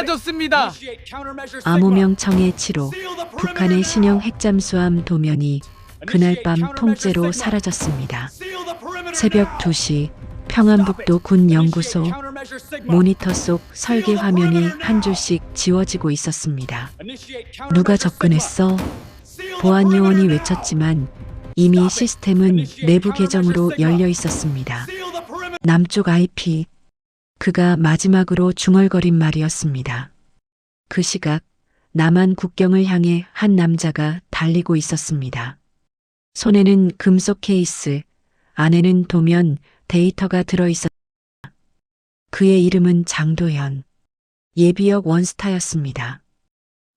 사라졌습니다. 암호명청의 7호 북한의 신형 핵잠수함 도면이 그날 밤 통째로 사라졌습니다. 새벽 2시 평안북도 군연구소 모니터 속 설계 화면이 한 줄씩 지워지고 있었습니다. 누가 접근했어? 보안 요원이 외쳤지만 이미 시스템은 내부 계정으로 열려 있었습니다. 남쪽 IP. 그가 마지막으로 중얼거린 말이었습니다. 그 시각 남한 국경을 향해 한 남자가 달리고 있었습니다. 손에는 금속 케이스, 안에는 도면, 데이터가 들어있었다. 그의 이름은 장도현. 예비역 원스타였습니다.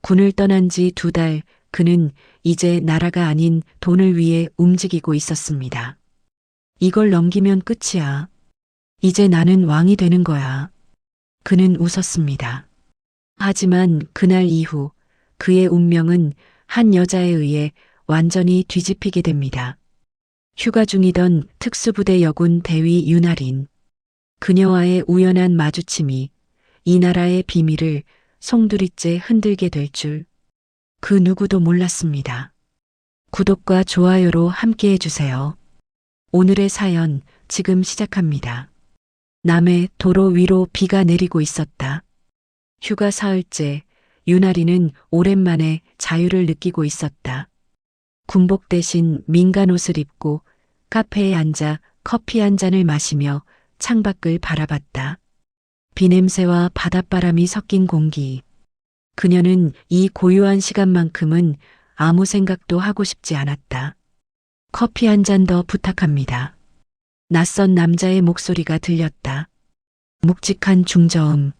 군을 떠난 지 2달, 그는 이제 나라가 아닌 돈을 위해 움직이고 있었습니다. 이걸 넘기면 끝이야. 이제 나는 왕이 되는 거야. 그는 웃었습니다. 하지만 그날 이후 그의 운명은 한 여자에 의해 완전히 뒤집히게 됩니다. 휴가 중이던 특수부대 여군 대위 윤아린. 그녀와의 우연한 마주침이 이 나라의 비밀을 송두리째 흔들게 될 줄 그 누구도 몰랐습니다. 구독과 좋아요로 함께해 주세요. 오늘의 사연 지금 시작합니다. 남해 도로 위로 비가 내리고 있었다. 휴가 사흘째 윤아리는 오랜만에 자유를 느끼고 있었다. 군복 대신 민간 옷을 입고 카페에 앉아 커피 한 잔을 마시며 창밖을 바라봤다. 비 냄새와 바닷바람이 섞인 공기. 그녀는 이 고요한 시간만큼은 아무 생각도 하고 싶지 않았다. 커피 한 잔 더 부탁합니다. 낯선 남자의 목소리가 들렸다. 묵직한 중저음.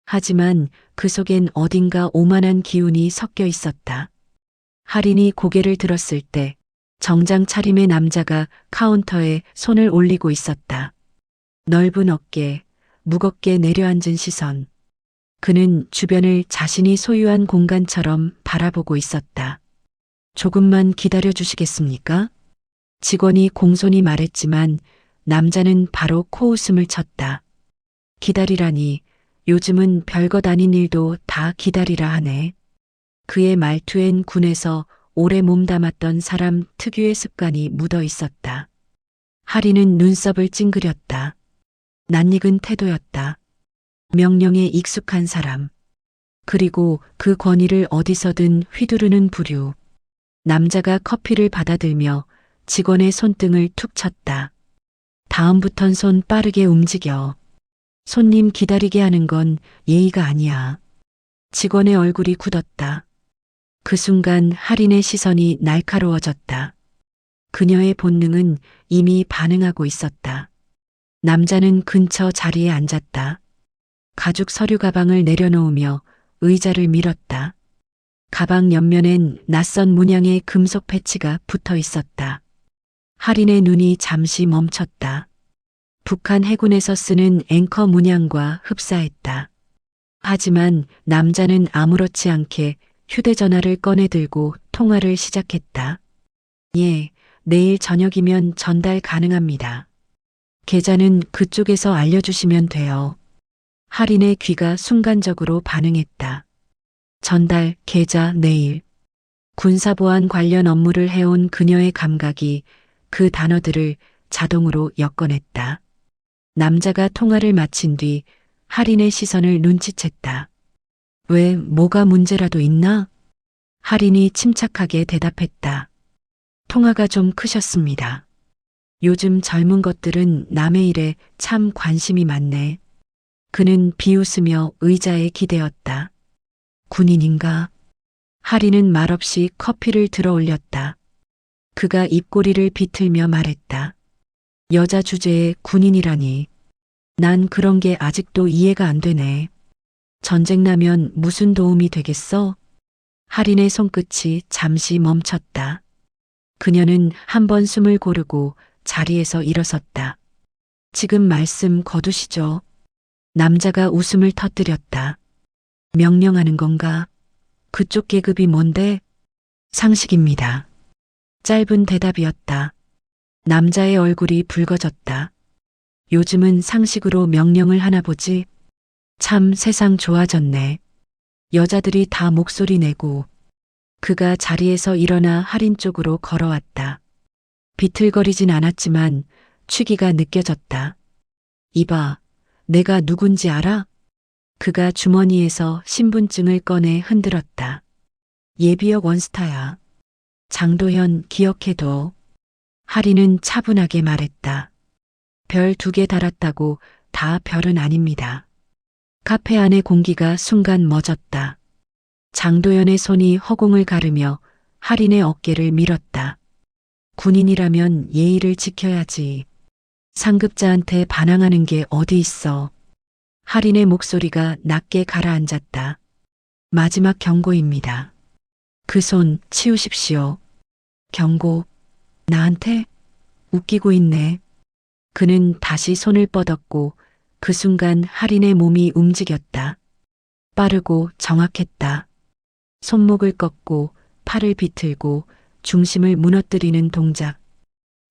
하지만 그 속엔 어딘가 오만한 기운이 섞여 있었다. 할인이 고개를 들었을 때 정장 차림의 남자가 카운터에 손을 올리고 있었다. 넓은 어깨, 무겁게 내려앉은 시선. 그는 주변을 자신이 소유한 공간처럼 바라보고 있었다. 조금만 기다려 주시겠습니까? 직원이 공손히 말했지만 남자는 바로 코웃음을 쳤다. 기다리라니, 요즘은 별것 아닌 일도 다 기다리라 하네. 그의 말투엔 군에서 오래 몸담았던 사람 특유의 습관이 묻어 있었다. 할인은 눈썹을 찡그렸다. 낯익은 태도였다. 명령에 익숙한 사람. 그리고 그 권위를 어디서든 휘두르는 부류. 남자가 커피를 받아들며 직원의 손등을 툭 쳤다. 다음부턴 손 빠르게 움직여. 손님 기다리게 하는 건 예의가 아니야. 직원의 얼굴이 굳었다. 그 순간 할인의 시선이 날카로워졌다. 그녀의 본능은 이미 반응하고 있었다. 남자는 근처 자리에 앉았다. 가죽 서류 가방을 내려놓으며 의자를 밀었다. 가방 옆면엔 낯선 문양의 금속 패치가 붙어 있었다. 할인의 눈이 잠시 멈췄다. 북한 해군에서 쓰는 앵커 문양과 흡사했다. 하지만 남자는 아무렇지 않게 휴대전화를 꺼내들고 통화를 시작했다. 예, 내일 저녁이면 전달 가능합니다. 계좌는 그쪽에서 알려주시면 돼요. 할인의 귀가 순간적으로 반응했다. 전달, 계좌, 내일. 군사보안 관련 업무를 해온 그녀의 감각이 그 단어들을 자동으로 엮어냈다. 남자가 통화를 마친 뒤 할인의 시선을 눈치챘다. 왜, 뭐가 문제라도 있나? 할인이 침착하게 대답했다. 통화가 좀 크셨습니다. 요즘 젊은 것들은 남의 일에 참 관심이 많네. 그는 비웃으며 의자에 기대었다. 군인인가? 할인은 말없이 커피를 들어 올렸다. 그가 입꼬리를 비틀며 말했다. 여자 주제에 군인이라니. 난 그런 게 아직도 이해가 안 되네. 전쟁 나면 무슨 도움이 되겠어? 할인의 손끝이 잠시 멈췄다. 그녀는 한 번 숨을 고르고 자리에서 일어섰다. 지금 말씀 거두시죠. 남자가 웃음을 터뜨렸다. 명령하는 건가? 그쪽 계급이 뭔데? 상식입니다. 짧은 대답이었다. 남자의 얼굴이 붉어졌다. 요즘은 상식으로 명령을 하나 보지? 참 세상 좋아졌네. 여자들이 다 목소리 내고 그가 자리에서 일어나 할인 쪽으로 걸어왔다. 비틀거리진 않았지만 취기가 느껴졌다. 이봐, 내가 누군지 알아? 그가 주머니에서 신분증을 꺼내 흔들었다. 예비역 원스타야. 장도현 기억해둬. 할인은 차분하게 말했다. 별 2개 달았다고 다 별은 아닙니다. 카페 안의 공기가 순간 멎었다. 장도연의 손이 허공을 가르며 할인의 어깨를 밀었다. 군인이라면 예의를 지켜야지. 상급자한테 반항하는 게 어디 있어. 할인의 목소리가 낮게 가라앉았다. 마지막 경고입니다. 그 손 치우십시오. 경고. 나한테? 웃기고 있네. 그는 다시 손을 뻗었고 그 순간 할인의 몸이 움직였다. 빠르고 정확했다. 손목을 꺾고 팔을 비틀고 중심을 무너뜨리는 동작.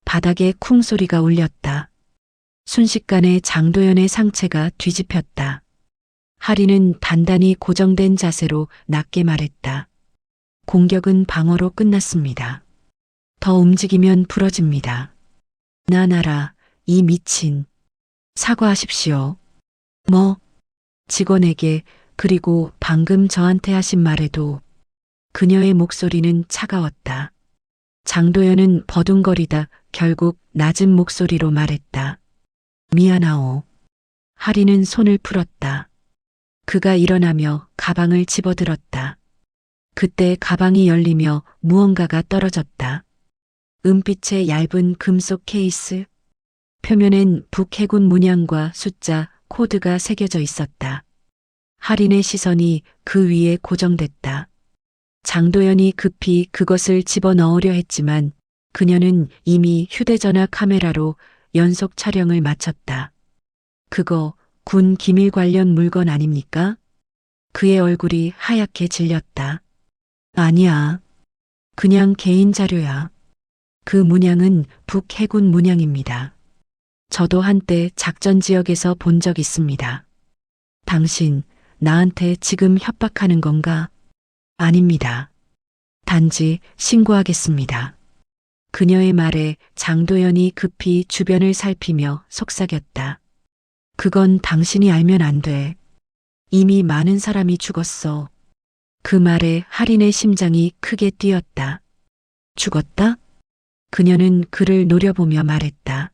바닥에 쿵 소리가 울렸다. 순식간에 장도연의 상체가 뒤집혔다. 할인은 단단히 고정된 자세로 낮게 말했다. 공격은 방어로 끝났습니다. 더 움직이면 부러집니다. 난 알아, 이 미친. 사과하십시오. 뭐? 직원에게 그리고 방금 저한테 하신 말에도. 그녀의 목소리는 차가웠다. 장도연은 버둥거리다 결국 낮은 목소리로 말했다. 미안하오. 할인은 손을 풀었다. 그가 일어나며 가방을 집어들었다. 그때 가방이 열리며 무언가가 떨어졌다. 은빛의 얇은 금속 케이스. 표면엔 북해군 문양과 숫자, 코드가 새겨져 있었다. 할인의 시선이 그 위에 고정됐다. 장도연이 급히 그것을 집어넣으려 했지만 그녀는 이미 휴대전화 카메라로 연속 촬영을 마쳤다. 그거 군 기밀 관련 물건 아닙니까? 그의 얼굴이 하얗게 질렸다. 아니야. 그냥 개인 자료야. 그 문양은 북해군 문양입니다. 저도 한때 작전 지역에서 본 적 있습니다. 당신, 나한테 지금 협박하는 건가? 아닙니다. 단지 신고하겠습니다. 그녀의 말에 장도연이 급히 주변을 살피며 속삭였다. 그건 당신이 알면 안 돼. 이미 많은 사람이 죽었어. 그 말에 할인의 심장이 크게 뛰었다. 죽었다? 그녀는 그를 노려보며 말했다.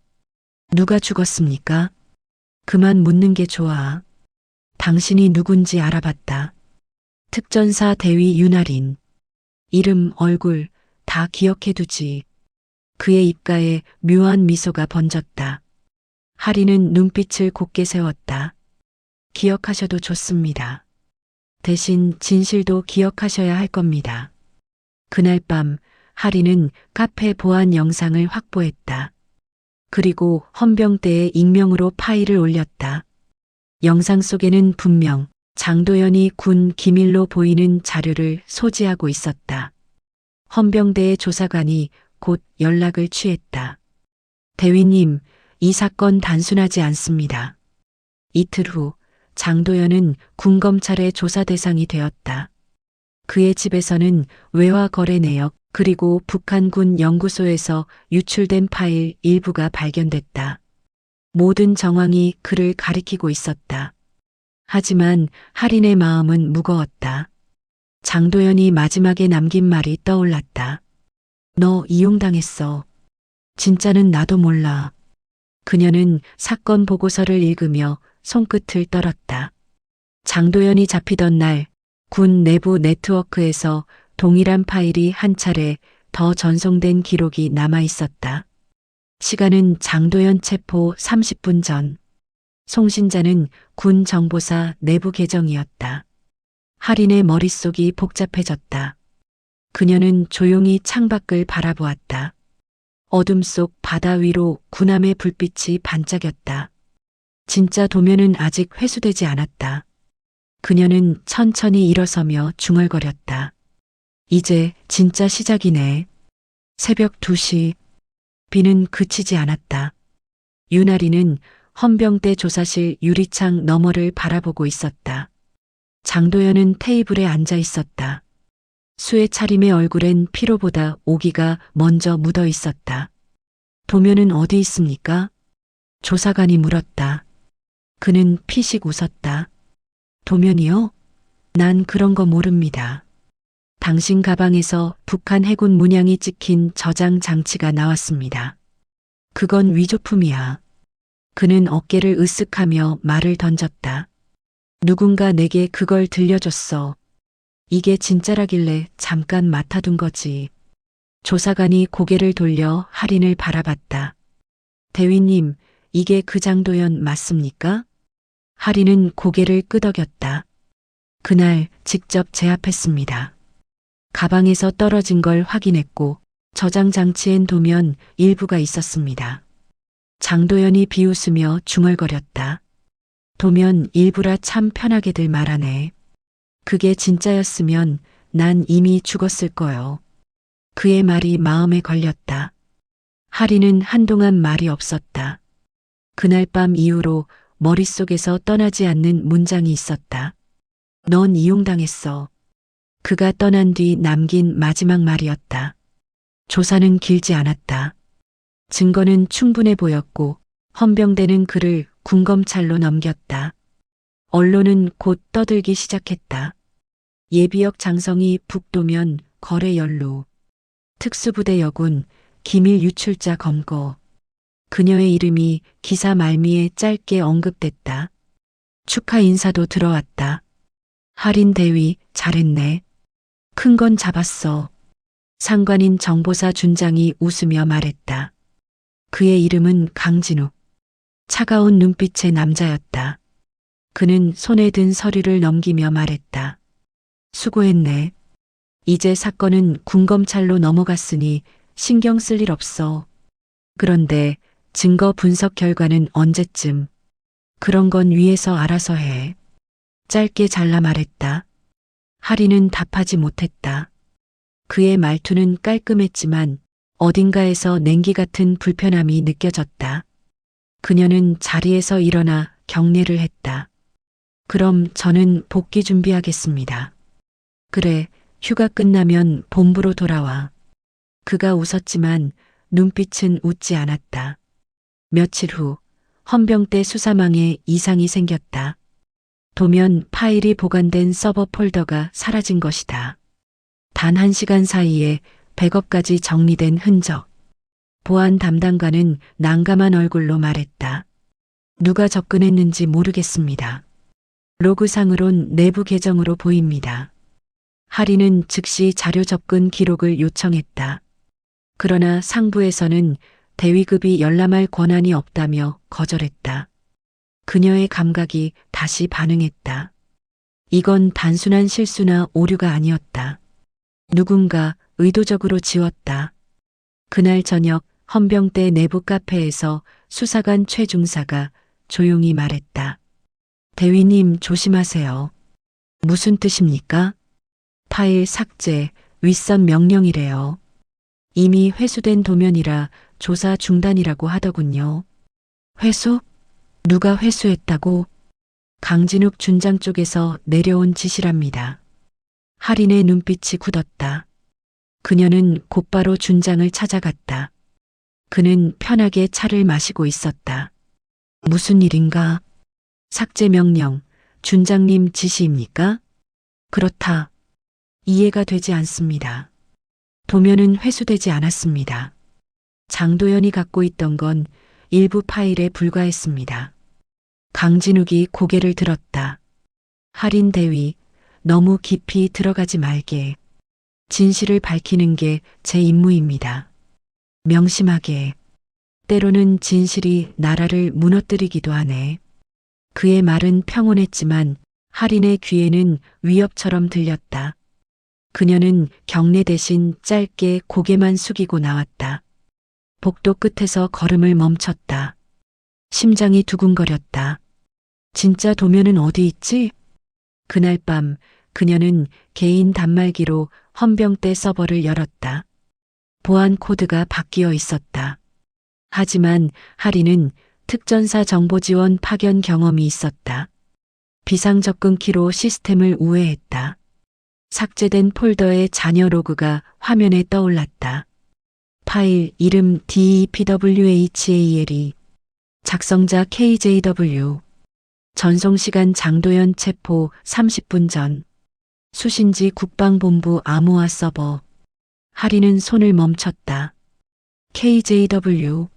누가 죽었습니까? 그만 묻는 게 좋아. 당신이 누군지 알아봤다. 특전사 대위 윤아린. 이름, 얼굴 다 기억해두지. 그의 입가에 묘한 미소가 번졌다. 할인은 눈빛을 곱게 세웠다. 기억하셔도 좋습니다. 대신 진실도 기억하셔야 할 겁니다. 그날 밤 할인은 카페 보안 영상을 확보했다. 그리고 헌병대에 익명으로 파일을 올렸다. 영상 속에는 분명 장도연이 군 기밀로 보이는 자료를 소지하고 있었다. 헌병대의 조사관이 곧 연락을 취했다. 대위님, 이 사건 단순하지 않습니다. 이틀 후 장도연은 군검찰의 조사 대상이 되었다. 그의 집에서는 외화 거래 내역 그리고 북한군 연구소에서 유출된 파일 일부가 발견됐다. 모든 정황이 그를 가리키고 있었다. 하지만 할인의 마음은 무거웠다. 장도연이 마지막에 남긴 말이 떠올랐다. 너 이용당했어. 진짜는 나도 몰라. 그녀는 사건 보고서를 읽으며 손끝을 떨었다. 장도연이 잡히던 날 군 내부 네트워크에서 동일한 파일이 한 차례 더 전송된 기록이 남아 있었다. 시간은 장도연 체포 30분 전. 송신자는 군 정보사 내부 계정이었다. 할인의 머릿속이 복잡해졌다. 그녀는 조용히 창밖을 바라보았다. 어둠 속 바다 위로 군함의 불빛이 반짝였다. 진짜 도면은 아직 회수되지 않았다. 그녀는 천천히 일어서며 중얼거렸다. 이제 진짜 시작이네. 새벽 2시. 비는 그치지 않았다. 윤아리는 헌병대 조사실 유리창 너머를 바라보고 있었다. 장도연은 테이블에 앉아 있었다. 수의 차림의 얼굴엔 피로보다 오기가 먼저 묻어 있었다. 도면은 어디 있습니까? 조사관이 물었다. 그는 피식 웃었다. 도면이요? 난 그런 거 모릅니다. 당신 가방에서 북한 해군 문양이 찍힌 저장 장치가 나왔습니다. 그건 위조품이야. 그는 어깨를 으쓱하며 말을 던졌다. 누군가 내게 그걸 들려줬어. 이게 진짜라길래 잠깐 맡아둔 거지. 조사관이 고개를 돌려 할인을 바라봤다. 대위님, 이게 그 장도연 맞습니까? 할인은 고개를 끄덕였다. 그날 직접 제압했습니다. 가방에서 떨어진 걸 확인했고 저장 장치엔 도면 일부가 있었습니다. 장도연이 비웃으며 중얼거렸다. 도면 일부라 참 편하게들 말하네. 그게 진짜였으면 난 이미 죽었을 거요. 그의 말이 마음에 걸렸다. 할인은 한동안 말이 없었다. 그날 밤 이후로 머릿속에서 떠나지 않는 문장이 있었다. 넌 이용당했어. 그가 떠난 뒤 남긴 마지막 말이었다. 조사는 길지 않았다. 증거는 충분해 보였고 헌병대는 그를 군검찰로 넘겼다. 언론은 곧 떠들기 시작했다. 예비역 장성이 북도면 거래 연루. 특수부대 여군, 기밀 유출자 검거. 그녀의 이름이 기사 말미에 짧게 언급됐다. 축하 인사도 들어왔다. 할인 대위, 잘했네. 큰 건 잡았어. 상관인 정보사 준장이 웃으며 말했다. 그의 이름은 강진욱. 차가운 눈빛의 남자였다. 그는 손에 든 서류를 넘기며 말했다. 수고했네. 이제 사건은 군검찰로 넘어갔으니 신경 쓸 일 없어. 그런데 증거 분석 결과는 언제쯤? 그런 건 위에서 알아서 해. 짧게 잘라 말했다. 할인은 답하지 못했다. 그의 말투는 깔끔했지만 어딘가에서 냉기 같은 불편함이 느껴졌다. 그녀는 자리에서 일어나 경례를 했다. 그럼 저는 복귀 준비하겠습니다. 그래, 휴가 끝나면 본부로 돌아와. 그가 웃었지만 눈빛은 웃지 않았다. 며칠 후 헌병대 수사망에 이상이 생겼다. 도면 파일이 보관된 서버 폴더가 사라진 것이다. 단 1시간 사이에 100억까지 정리된 흔적. 보안 담당관은 난감한 얼굴로 말했다. 누가 접근했는지 모르겠습니다. 로그상으론 내부 계정으로 보입니다. 할인은 즉시 자료 접근 기록을 요청했다. 그러나 상부에서는 대위급이 열람할 권한이 없다며 거절했다. 그녀의 감각이 다시 반응했다. 이건 단순한 실수나 오류가 아니었다. 누군가 의도적으로 지웠다. 그날 저녁 헌병대 내부 카페에서 수사관 최 중사가 조용히 말했다. 대위님 조심하세요. 무슨 뜻입니까? 파일 삭제, 윗선 명령이래요. 이미 회수된 도면이라 조사 중단이라고 하더군요. 회수? 누가 회수했다고? 강진욱 준장 쪽에서 내려온 지시랍니다. 할인의 눈빛이 굳었다. 그녀는 곧바로 준장을 찾아갔다. 그는 편하게 차를 마시고 있었다. 무슨 일인가? 삭제 명령, 준장님 지시입니까? 그렇다. 이해가 되지 않습니다. 도면은 회수되지 않았습니다. 장도연이 갖고 있던 건 일부 파일에 불과했습니다. 강진욱이 고개를 들었다. 할인 대위, 너무 깊이 들어가지 말게. 진실을 밝히는 게 제 임무입니다. 명심하게. 때로는 진실이 나라를 무너뜨리기도 하네. 그의 말은 평온했지만 할인의 귀에는 위협처럼 들렸다. 그녀는 경례 대신 짧게 고개만 숙이고 나왔다. 복도 끝에서 걸음을 멈췄다. 심장이 두근거렸다. 진짜 도면은 어디 있지? 그날 밤 그녀는 개인 단말기로 헌병대 서버를 열었다. 보안 코드가 바뀌어 있었다. 하지만 할인은 특전사 정보지원 파견 경험이 있었다. 비상접근키로 시스템을 우회했다. 삭제된 폴더의 잔여 로그가 화면에 떠올랐다. 파일 이름 DEPWHALE, 작성자 KJW, 전송시간 장도연 체포 30분 전, 수신지 국방본부 암호화 서버. 하리는 손을 멈췄다. KJW.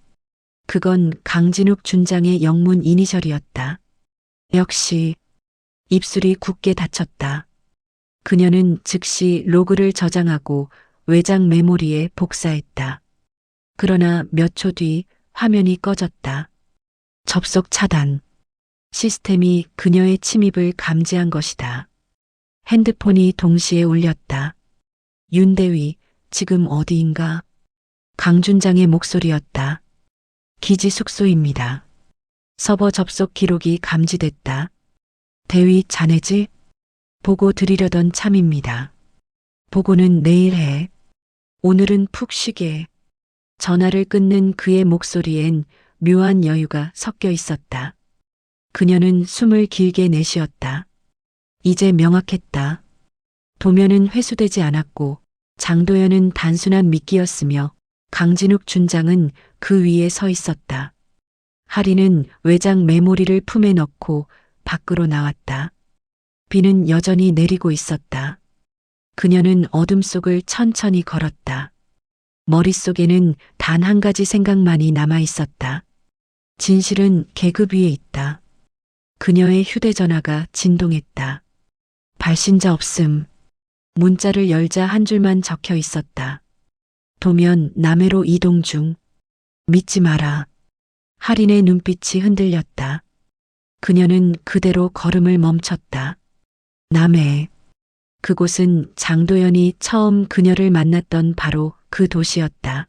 그건 강진욱 준장의 영문 이니셜이었다. 역시 입술이 굳게 닫혔다. 그녀는 즉시 로그를 저장하고 외장 메모리에 복사했다. 그러나 몇 초 뒤 화면이 꺼졌다. 접속 차단. 시스템이 그녀의 침입을 감지한 것이다. 핸드폰이 동시에 울렸다. 윤대위, 지금 어디인가? 강준장의 목소리였다. 기지 숙소입니다. 서버 접속 기록이 감지됐다. 대위 자네지? 보고 드리려던 참입니다. 보고는 내일 해. 오늘은 푹 쉬게. 전화를 끊는 그의 목소리엔 묘한 여유가 섞여 있었다. 그녀는 숨을 길게 내쉬었다. 이제 명확했다. 도면은 회수되지 않았고 장도연은 단순한 미끼였으며 강진욱 준장은 그 위에 서 있었다. 하리는 외장 메모리를 품에 넣고 밖으로 나왔다. 비는 여전히 내리고 있었다. 그녀는 어둠 속을 천천히 걸었다. 머릿속에는 단 한 가지 생각만이 남아 있었다. 진실은 계급 위에 있다. 그녀의 휴대전화가 진동했다. 발신자 없음. 문자를 열자 한 줄만 적혀 있었다. 도면 남해로 이동 중. 믿지 마라. 할인의 눈빛이 흔들렸다. 그녀는 그대로 걸음을 멈췄다. 남해. 그곳은 장도연이 처음 그녀를 만났던 바로 그 도시였다.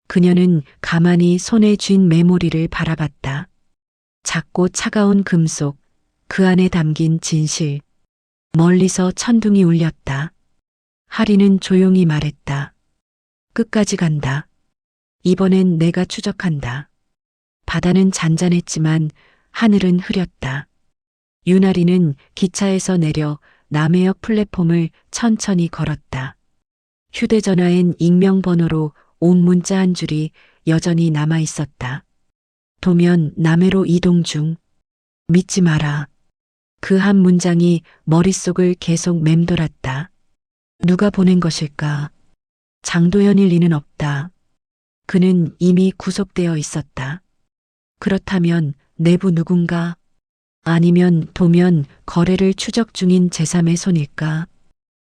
그녀는 가만히 손에 쥔 메모리를 바라봤다. 작고 차가운 금속, 그 안에 담긴 진실. 멀리서 천둥이 울렸다. 하리는 조용히 말했다. 끝까지 간다. 이번엔 내가 추적한다. 바다는 잔잔했지만 하늘은 흐렸다. 윤아리는 기차에서 내려 남해역 플랫폼을 천천히 걸었다. 휴대전화엔 익명번호로 온 문자 한 줄이 여전히 남아 있었다. 도면 남해로 이동 중. 믿지 마라. 그 한 문장이 머릿속을 계속 맴돌았다. 누가 보낸 것일까? 장도연일 리는 없다. 그는 이미 구속되어 있었다. 그렇다면 내부 누군가? 아니면 도면 거래를 추적 중인 제3의 손일까?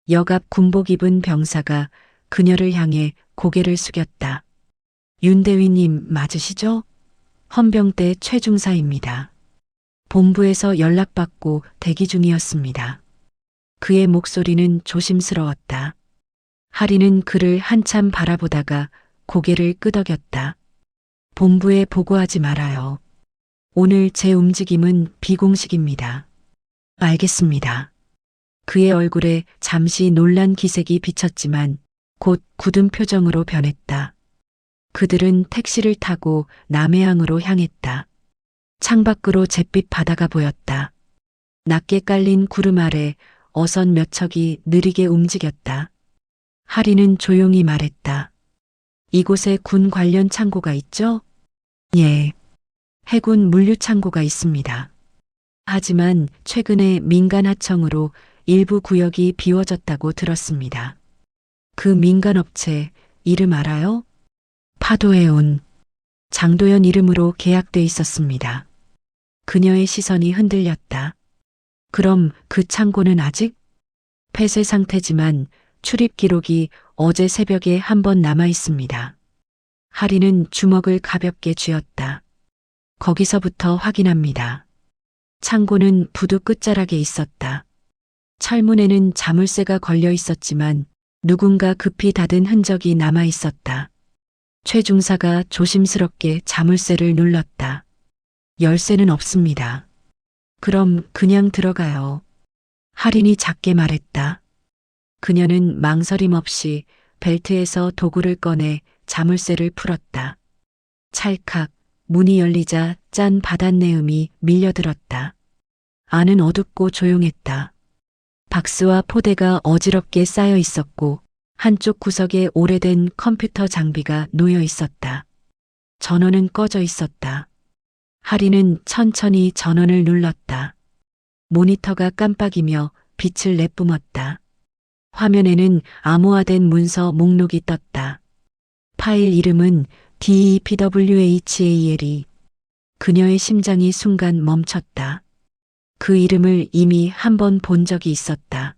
역앞 군복 입은 병사가 그녀를 향해 고개를 숙였다. 윤대위님 맞으시죠? 헌병대 최중사입니다. 본부에서 연락받고 대기 중이었습니다. 그의 목소리는 조심스러웠다. 하리는 그를 한참 바라보다가 고개를 끄덕였다. 본부에 보고하지 말아요. 오늘 제 움직임은 비공식입니다. 알겠습니다. 그의 얼굴에 잠시 놀란 기색이 비쳤지만 곧 굳은 표정으로 변했다. 그들은 택시를 타고 남해항으로 향했다. 창밖으로 잿빛 바다가 보였다. 낮게 깔린 구름 아래 어선 몇 척이 느리게 움직였다. 하리는 조용히 말했다. 이곳에 군 관련 창고가 있죠? 예. 해군 물류 창고가 있습니다. 하지만 최근에 민간 하청으로 일부 구역이 비워졌다고 들었습니다. 그 민간 업체 이름 알아요? 파도해온. 장도연 이름으로 계약돼 있었습니다. 그녀의 시선이 흔들렸다. 그럼 그 창고는 아직? 폐쇄 상태지만 출입 기록이 어제 새벽에 한 번 남아 있습니다. 하리는 주먹을 가볍게 쥐었다. 거기서부터 확인합니다. 창고는 부두 끝자락에 있었다. 철문에는 자물쇠가 걸려 있었지만 누군가 급히 닫은 흔적이 남아 있었다. 최중사가 조심스럽게 자물쇠를 눌렀다. 열쇠는 없습니다. 그럼 그냥 들어가요. 할인이 작게 말했다. 그녀는 망설임 없이 벨트에서 도구를 꺼내 자물쇠를 풀었다. 찰칵 문이 열리자 짠 바닷내음이 밀려들었다. 안은 어둡고 조용했다. 박스와 포대가 어지럽게 쌓여 있었고 한쪽 구석에 오래된 컴퓨터 장비가 놓여 있었다. 전원은 꺼져 있었다. 하리는 천천히 전원을 눌렀다. 모니터가 깜빡이며 빛을 내뿜었다. 화면에는 암호화된 문서 목록이 떴다. 파일 이름은 DEPWHALE. 그녀의 심장이 순간 멈췄다. 그 이름을 이미 한 번 본 적이 있었다.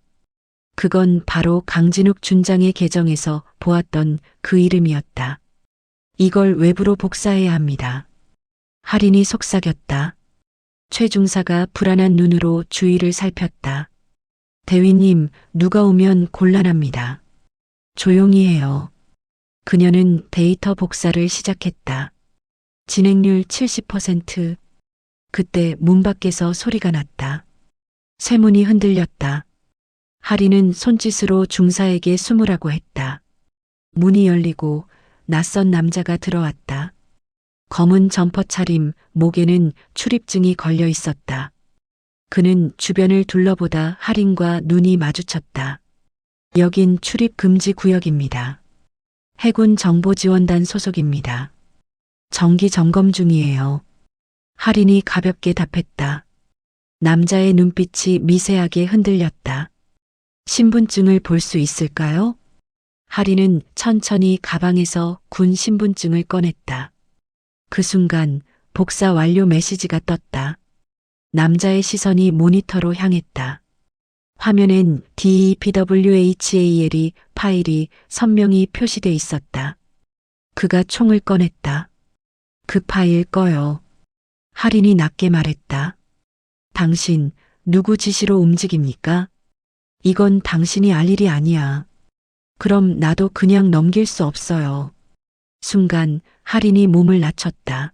그건 바로 강진욱 준장의 계정에서 보았던 그 이름이었다. 이걸 외부로 복사해야 합니다. 할인이 속삭였다. 최 중사가 불안한 눈으로 주위를 살폈다. 대위님, 누가 오면 곤란합니다. 조용히 해요. 그녀는 데이터 복사를 시작했다. 진행률 70%. 그때 문 밖에서 소리가 났다. 쇠문이 흔들렸다. 하리는 손짓으로 중사에게 숨으라고 했다. 문이 열리고 낯선 남자가 들어왔다. 검은 점퍼 차림, 목에는 출입증이 걸려 있었다. 그는 주변을 둘러보다 할인과 눈이 마주쳤다. 여긴 출입 금지 구역입니다. 해군 정보지원단 소속입니다. 정기 점검 중이에요. 할인이 가볍게 답했다. 남자의 눈빛이 미세하게 흔들렸다. 신분증을 볼 수 있을까요? 할인은 천천히 가방에서 군 신분증을 꺼냈다. 그 순간 복사 완료 메시지가 떴다. 남자의 시선이 모니터로 향했다. 화면엔 DEPWHALE 파일이 선명히 표시돼 있었다. 그가 총을 꺼냈다. 그 파일 꺼요. 할인이 낮게 말했다. 당신 누구 지시로 움직입니까? 이건 당신이 알 일이 아니야. 그럼 나도 그냥 넘길 수 없어요. 순간 할인이 몸을 낮췄다.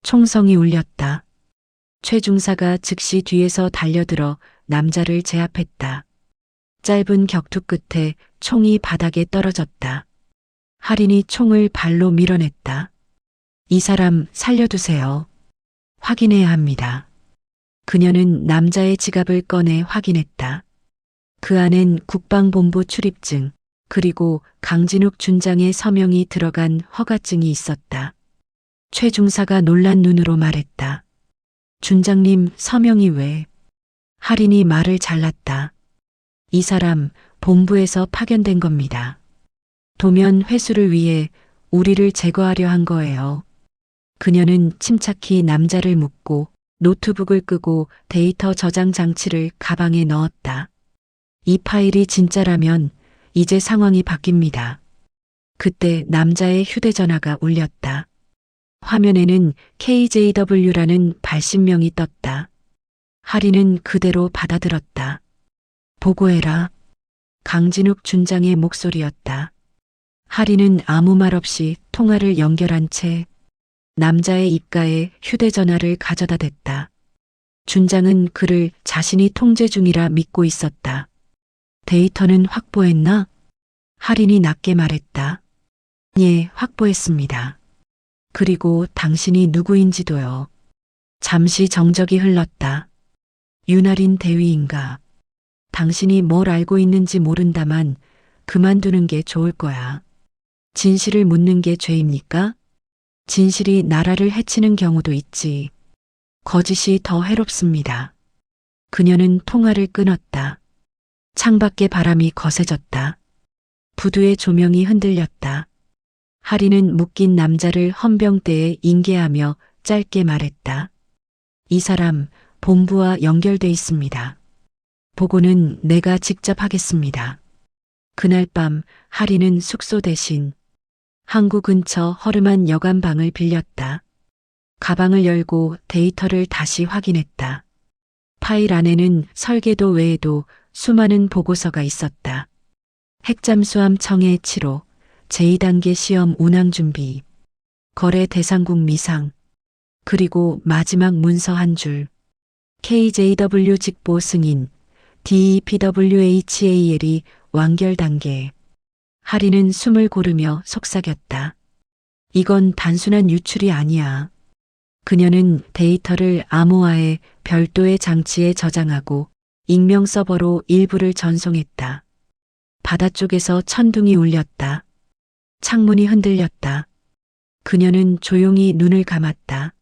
총성이 울렸다. 최 중사가 즉시 뒤에서 달려들어 남자를 제압했다. 짧은 격투 끝에 총이 바닥에 떨어졌다. 할인이 총을 발로 밀어냈다. 이 사람 살려두세요. 확인해야 합니다. 그녀는 남자의 지갑을 꺼내 확인했다. 그 안엔 국방본부 출입증, 그리고 강진욱 준장의 서명이 들어간 허가증이 있었다. 최 중사가 놀란 눈으로 말했다. 준장님 서명이 왜? 할인이 말을 잘랐다. 이 사람 본부에서 파견된 겁니다. 도면 회수를 위해 우리를 제거하려 한 거예요. 그녀는 침착히 남자를 묶고 노트북을 끄고 데이터 저장 장치를 가방에 넣었다. 이 파일이 진짜라면 이제 상황이 바뀝니다. 그때 남자의 휴대전화가 울렸다. 화면에는 KJW라는 발신명이 떴다. 할인은 그대로 받아들었다. 보고해라. 강진욱 준장의 목소리였다. 할인은 아무 말 없이 통화를 연결한 채 남자의 입가에 휴대전화를 가져다 댔다. 준장은 그를 자신이 통제 중이라 믿고 있었다. 데이터는 확보했나? 할인이 낮게 말했다. 예, 확보했습니다. 그리고 당신이 누구인지도요. 잠시 정적이 흘렀다. 윤아린 대위인가? 당신이 뭘 알고 있는지 모른다만 그만두는 게 좋을 거야. 진실을 묻는 게 죄입니까? 진실이 나라를 해치는 경우도 있지. 거짓이 더 해롭습니다. 그녀는 통화를 끊었다. 창밖의 바람이 거세졌다. 부두의 조명이 흔들렸다. 할인은 묶인 남자를 헌병대에 인계하며 짧게 말했다. 이 사람 본부와 연결돼 있습니다. 보고는 내가 직접 하겠습니다. 그날 밤 할인은 숙소 대신 항구 근처 허름한 여관방을 빌렸다. 가방을 열고 데이터를 다시 확인했다. 파일 안에는 설계도 외에도 수많은 보고서가 있었다. 핵잠수함 청해 7호, 제2단계 시험 운항 준비, 거래 대상국 미상, 그리고 마지막 문서 한 줄. KJW 직보 승인, DEPWHAL이 완결 단계. 할인은 숨을 고르며 속삭였다. 이건 단순한 유출이 아니야. 그녀는 데이터를 암호화해 별도의 장치에 저장하고 익명 서버로 일부를 전송했다. 바다 쪽에서 천둥이 울렸다. 창문이 흔들렸다. 그녀는 조용히 눈을 감았다.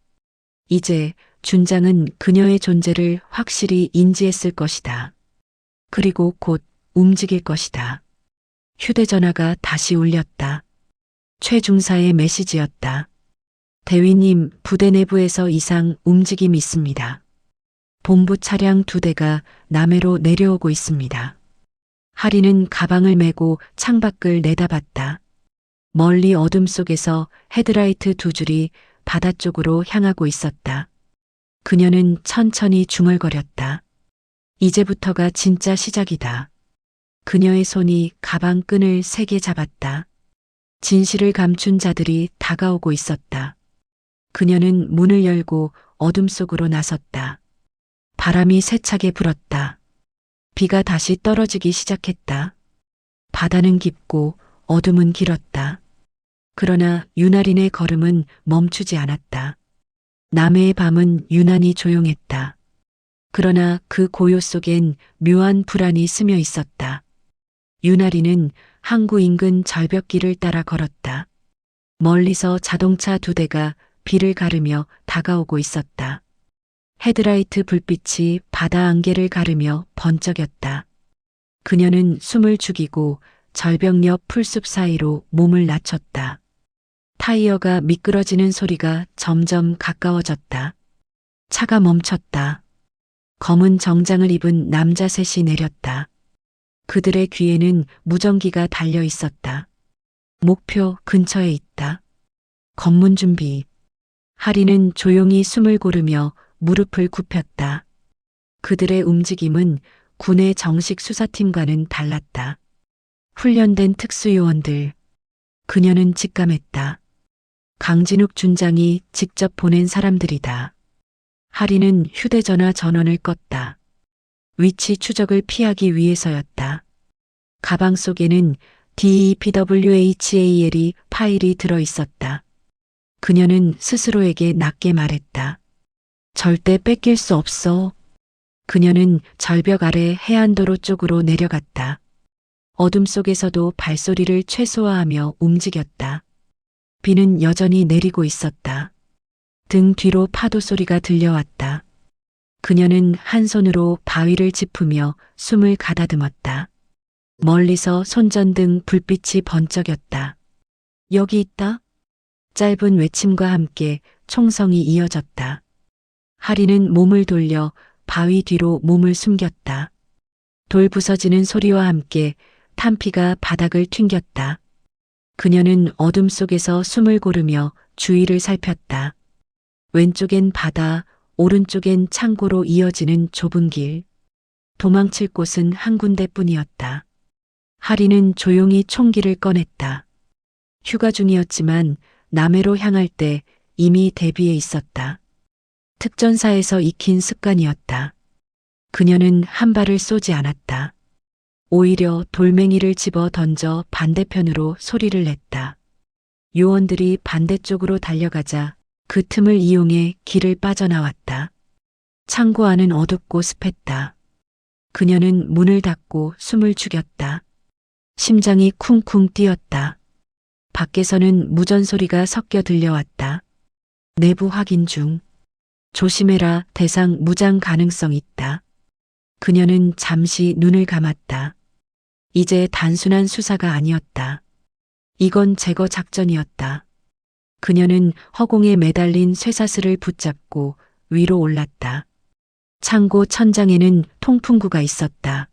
이제 준장은 그녀의 존재를 확실히 인지했을 것이다. 그리고 곧 움직일 것이다. 휴대전화가 다시 울렸다. 최중사의 메시지였다. 대위님, 부대 내부에서 이상 움직임이 있습니다. 본부 차량 2대가 남해로 내려오고 있습니다. 하리는 가방을 메고 창밖을 내다봤다. 멀리 어둠 속에서 헤드라이트 2줄이 바다 쪽으로 향하고 있었다. 그녀는 천천히 중얼거렸다. 이제부터가 진짜 시작이다. 그녀의 손이 가방 끈을 세게 잡았다. 진실을 감춘 자들이 다가오고 있었다. 그녀는 문을 열고 어둠 속으로 나섰다. 바람이 세차게 불었다. 비가 다시 떨어지기 시작했다. 바다는 깊고 어둠은 길었다. 그러나 유나린의 걸음은 멈추지 않았다. 남해의 밤은 유난히 조용했다. 그러나 그 고요 속엔 묘한 불안이 스며 있었다. 유나린은 항구 인근 절벽길을 따라 걸었다. 멀리서 자동차 2대가 비를 가르며 다가오고 있었다. 헤드라이트 불빛이 바다 안개를 가르며 번쩍였다. 그녀는 숨을 죽이고 절벽 옆 풀숲 사이로 몸을 낮췄다. 타이어가 미끄러지는 소리가 점점 가까워졌다. 차가 멈췄다. 검은 정장을 입은 남자 셋이 내렸다. 그들의 귀에는 무전기가 달려 있었다. 목표 근처에 있다. 검문 준비. 하리는 조용히 숨을 고르며 무릎을 굽혔다. 그들의 움직임은 군의 정식 수사팀과는 달랐다. 훈련된 특수요원들. 그녀는 직감했다. 강진욱 준장이 직접 보낸 사람들이다. 하리는 휴대전화 전원을 껐다. 위치 추적을 피하기 위해서였다. 가방 속에는 DEPWHAL이 파일이 들어 있었다. 그녀는 스스로에게 낮게 말했다. 절대 뺏길 수 없어. 그녀는 절벽 아래 해안도로 쪽으로 내려갔다. 어둠 속에서도 발소리를 최소화하며 움직였다. 비는 여전히 내리고 있었다. 등 뒤로 파도 소리가 들려왔다. 그녀는 한 손으로 바위를 짚으며 숨을 가다듬었다. 멀리서 손전등 불빛이 번쩍였다. 여기 있다. 짧은 외침과 함께 총성이 이어졌다. 하리는 몸을 돌려 바위 뒤로 몸을 숨겼다. 돌 부서지는 소리와 함께 탄피가 바닥을 튕겼다. 그녀는 어둠 속에서 숨을 고르며 주위를 살폈다. 왼쪽엔 바다, 오른쪽엔 창고로 이어지는 좁은 길. 도망칠 곳은 한 군데뿐이었다. 하리는 조용히 총기를 꺼냈다. 휴가 중이었지만 남해로 향할 때 이미 대비해 있었다. 특전사에서 익힌 습관이었다. 그녀는 한 발을 쏘지 않았다. 오히려 돌멩이를 집어 던져 반대편으로 소리를 냈다. 요원들이 반대쪽으로 달려가자 그 틈을 이용해 길을 빠져나왔다. 창고 안은 어둡고 습했다. 그녀는 문을 닫고 숨을 죽였다. 심장이 쿵쿵 뛰었다. 밖에서는 무전 소리가 섞여 들려왔다. 내부 확인 중. 조심해라, 대상 무장 가능성 있다. 그녀는 잠시 눈을 감았다. 이제 단순한 수사가 아니었다. 이건 제거 작전이었다. 그녀는 허공에 매달린 쇠사슬을 붙잡고 위로 올랐다. 창고 천장에는 통풍구가 있었다.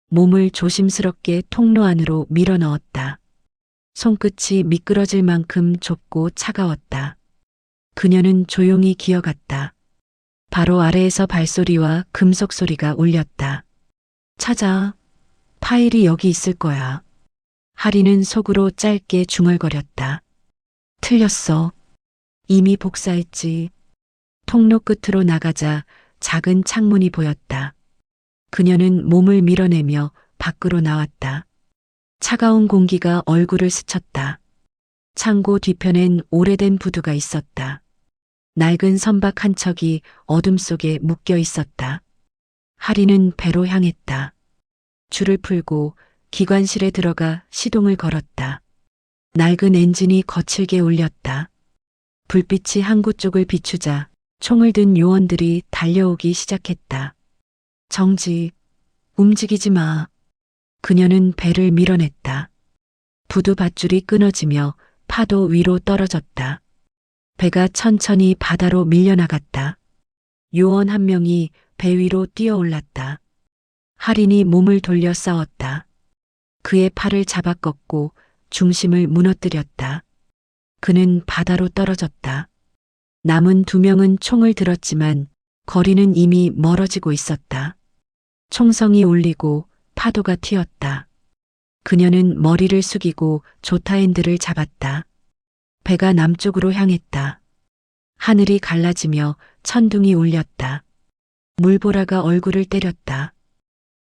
몸을 조심스럽게 통로 안으로 밀어 넣었다. 손끝이 미끄러질 만큼 좁고 차가웠다. 그녀는 조용히 기어갔다. 바로 아래에서 발소리와 금속 소리가 울렸다. 찾아. 파일이 여기 있을 거야. 하리는 속으로 짧게 중얼거렸다. 틀렸어. 이미 복사했지. 통로 끝으로 나가자 작은 창문이 보였다. 그녀는 몸을 밀어내며 밖으로 나왔다. 차가운 공기가 얼굴을 스쳤다. 창고 뒤편엔 오래된 부두가 있었다. 낡은 선박 한 척이 어둠 속에 묶여 있었다. 하리는 배로 향했다. 줄을 풀고 기관실에 들어가 시동을 걸었다. 낡은 엔진이 거칠게 울렸다. 불빛이 항구 쪽을 비추자 총을 든 요원들이 달려오기 시작했다. 정지, 움직이지 마. 그녀는 배를 밀어냈다. 부두 밧줄이 끊어지며 파도 위로 떨어졌다. 배가 천천히 바다로 밀려나갔다. 요원 한 명이 배 위로 뛰어올랐다. 할인이 몸을 돌려 싸웠다. 그의 팔을 잡아 꺾고 중심을 무너뜨렸다. 그는 바다로 떨어졌다. 남은 2명은 총을 들었지만 거리는 이미 멀어지고 있었다. 총성이 울리고 파도가 튀었다. 그녀는 머리를 숙이고 조타핸들을 잡았다. 배가 남쪽으로 향했다. 하늘이 갈라지며 천둥이 울렸다. 물보라가 얼굴을 때렸다.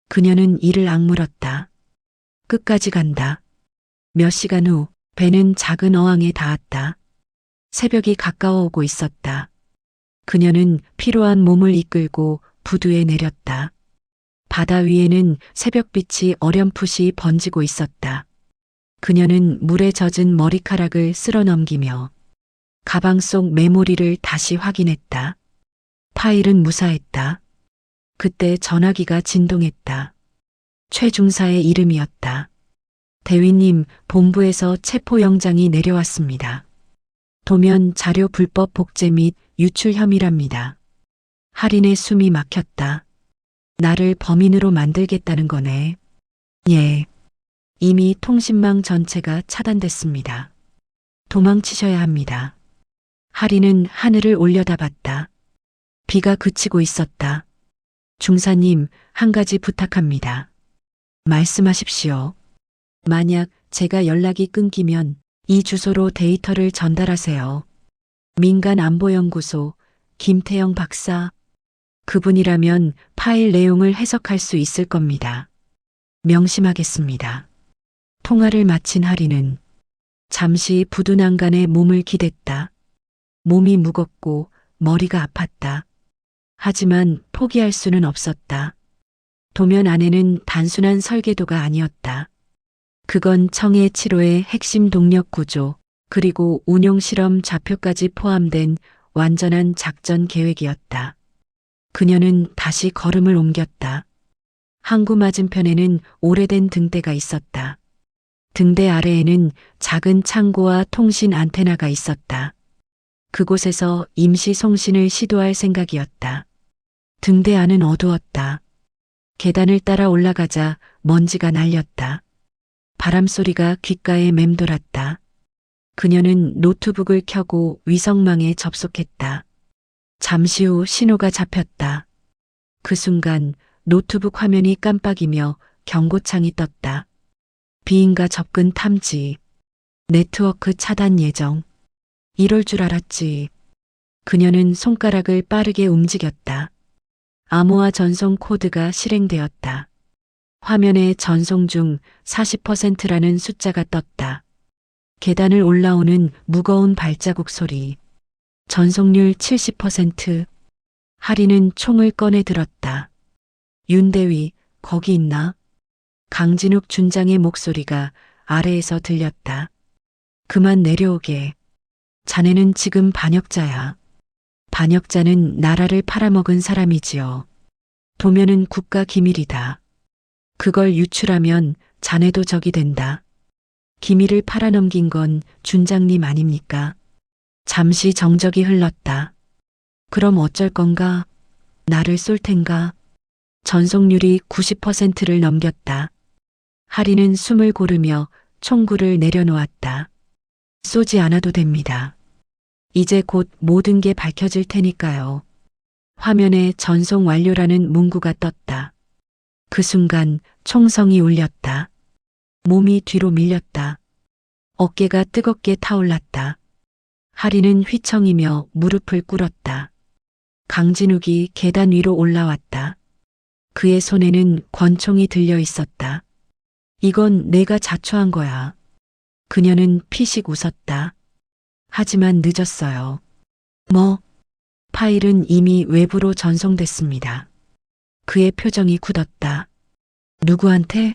그녀는 이를 악물었다. 끝까지 간다. 몇 시간 후 배는 작은 어항에 닿았다. 새벽이 가까워 오고 있었다. 그녀는 피로한 몸을 이끌고 부두에 내렸다. 바다 위에는 새벽빛이 어렴풋이 번지고 있었다. 그녀는 물에 젖은 머리카락을 쓸어 넘기며 가방 속 메모리를 다시 확인했다. 파일은 무사했다. 그때 전화기가 진동했다. 최 중사의 이름이었다. 대위님, 본부에서 체포영장이 내려왔습니다. 도면 자료 불법 복제 및 유출 혐의랍니다. 할인의 숨이 막혔다. 나를 범인으로 만들겠다는 거네. 예. 이미 통신망 전체가 차단됐습니다. 도망치셔야 합니다. 할인은 하늘을 올려다봤다. 비가 그치고 있었다. 중사님, 한 가지 부탁합니다. 말씀하십시오. 만약 제가 연락이 끊기면 이 주소로 데이터를 전달하세요. 민간안보연구소 김태영 박사. 그분이라면 파일 내용을 해석할 수 있을 겁니다. 명심하겠습니다. 통화를 마친 하리는 잠시 부두난간에 몸을 기댔다. 몸이 무겁고 머리가 아팠다. 하지만 포기할 수는 없었다. 도면 안에는 단순한 설계도가 아니었다. 그건 청해 치료의 핵심 동력 구조, 그리고 운용 실험 좌표까지 포함된 완전한 작전 계획이었다. 그녀는 다시 걸음을 옮겼다. 항구 맞은편에는 오래된 등대가 있었다. 등대 아래에는 작은 창고와 통신 안테나가 있었다. 그곳에서 임시 송신을 시도할 생각이었다. 등대 안은 어두웠다. 계단을 따라 올라가자 먼지가 날렸다. 바람소리가 귓가에 맴돌았다. 그녀는 노트북을 켜고 위성망에 접속했다. 잠시 후 신호가 잡혔다. 그 순간 노트북 화면이 깜빡이며 경고창이 떴다. 비인가 접근 탐지. 네트워크 차단 예정. 이럴 줄 알았지. 그녀는 손가락을 빠르게 움직였다. 암호화 전송 코드가 실행되었다. 화면에 전송 중 40%라는 숫자가 떴다. 계단을 올라오는 무거운 발자국 소리. 전송률 70%. 하리는 총을 꺼내 들었다. 윤대위, 거기 있나? 강진욱 준장의 목소리가 아래에서 들렸다. 그만 내려오게. 자네는 지금 반역자야. 반역자는 나라를 팔아먹은 사람이지요. 도면은 국가 기밀이다. 그걸 유출하면 자네도 적이 된다. 기밀을 팔아넘긴 건 준장님 아닙니까? 잠시 정적이 흘렀다. 그럼 어쩔 건가? 나를 쏠 텐가? 전속률이 90%를 넘겼다. 하리는 숨을 고르며 총구를 내려놓았다. 쏘지 않아도 됩니다. 이제 곧 모든 게 밝혀질 테니까요. 화면에 전송 완료라는 문구가 떴다. 그 순간 총성이 울렸다. 몸이 뒤로 밀렸다. 어깨가 뜨겁게 타올랐다. 하리는 휘청이며 무릎을 꿇었다. 강진욱이 계단 위로 올라왔다. 그의 손에는 권총이 들려 있었다. 이건 내가 자초한 거야. 그녀는 피식 웃었다. 하지만 늦었어요. 뭐? 파일은 이미 외부로 전송됐습니다. 그의 표정이 굳었다. 누구한테?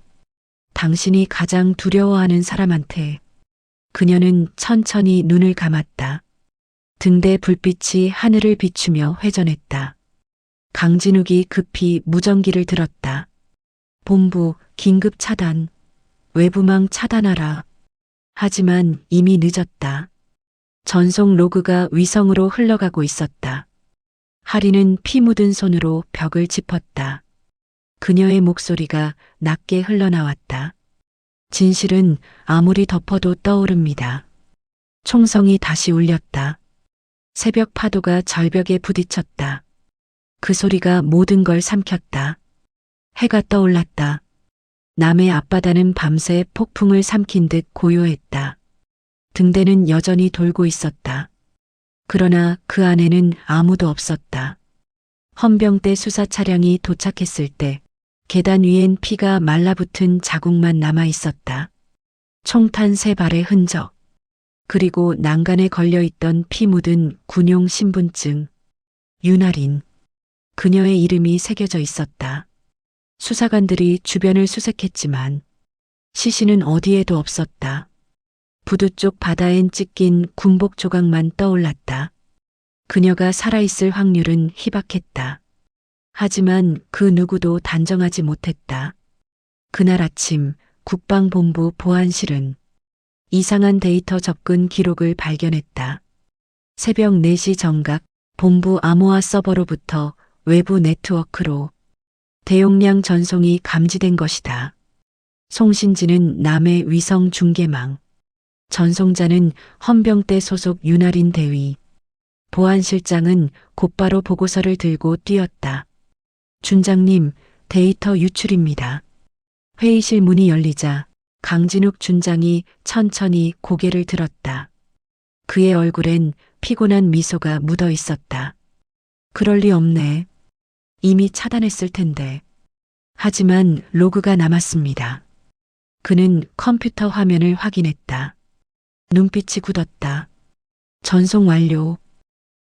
당신이 가장 두려워하는 사람한테. 그녀는 천천히 눈을 감았다. 등대 불빛이 하늘을 비추며 회전했다. 강진욱이 급히 무전기를 들었다. 본부, 긴급 차단. 외부망 차단하라. 하지만 이미 늦었다. 전송 로그가 위성으로 흘러가고 있었다. 하리는 피 묻은 손으로 벽을 짚었다. 그녀의 목소리가 낮게 흘러나왔다. 진실은 아무리 덮어도 떠오릅니다. 총성이 다시 울렸다. 새벽 파도가 절벽에 부딪혔다. 그 소리가 모든 걸 삼켰다. 해가 떠올랐다. 남해 앞바다는 밤새 폭풍을 삼킨 듯 고요했다. 등대는 여전히 돌고 있었다. 그러나 그 안에는 아무도 없었다. 헌병대 수사 차량이 도착했을 때 계단 위엔 피가 말라붙은 자국만 남아 있었다. 총탄 3발의 흔적. 그리고 난간에 걸려있던 피 묻은 군용 신분증. 윤아린. 그녀의 이름이 새겨져 있었다. 수사관들이 주변을 수색했지만 시신은 어디에도 없었다. 부두 쪽 바다엔 찢긴 군복 조각만 떠올랐다. 그녀가 살아있을 확률은 희박했다. 하지만 그 누구도 단정하지 못했다. 그날 아침 국방본부 보안실은 이상한 데이터 접근 기록을 발견했다. 새벽 4시 정각 본부 암호화 서버로부터 외부 네트워크로 대용량 전송이 감지된 것이다. 송신지는 남해 위성 중계망, 전송자는 헌병대 소속 윤아린 대위. 보안실장은 곧바로 보고서를 들고 뛰었다. 준장님, 데이터 유출입니다. 회의실 문이 열리자 강진욱 준장이 천천히 고개를 들었다. 그의 얼굴엔 피곤한 미소가 묻어 있었다. 그럴 리 없네. 이미 차단했을 텐데. 하지만 로그가 남았습니다. 그는 컴퓨터 화면을 확인했다. 눈빛이 굳었다. 전송 완료.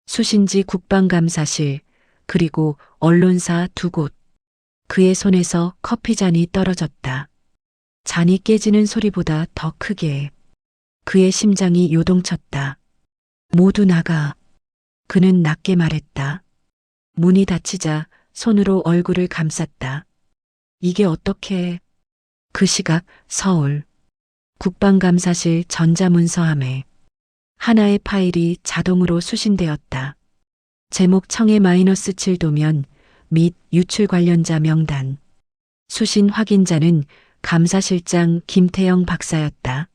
수신지 국방감사실, 그리고 언론사 2곳. 그의 손에서 커피잔이 떨어졌다. 잔이 깨지는 소리보다 더 크게. 그의 심장이 요동쳤다. 모두 나가. 그는 낮게 말했다. 문이 닫히자 손으로 얼굴을 감쌌다. 이게 어떻게... 그 시각 서울. 국방감사실 전자문서함에 하나의 파일이 자동으로 수신되었다. 제목 청해 -7도면 및 유출 관련자 명단. 수신 확인자는 감사실장 김태영 박사였다.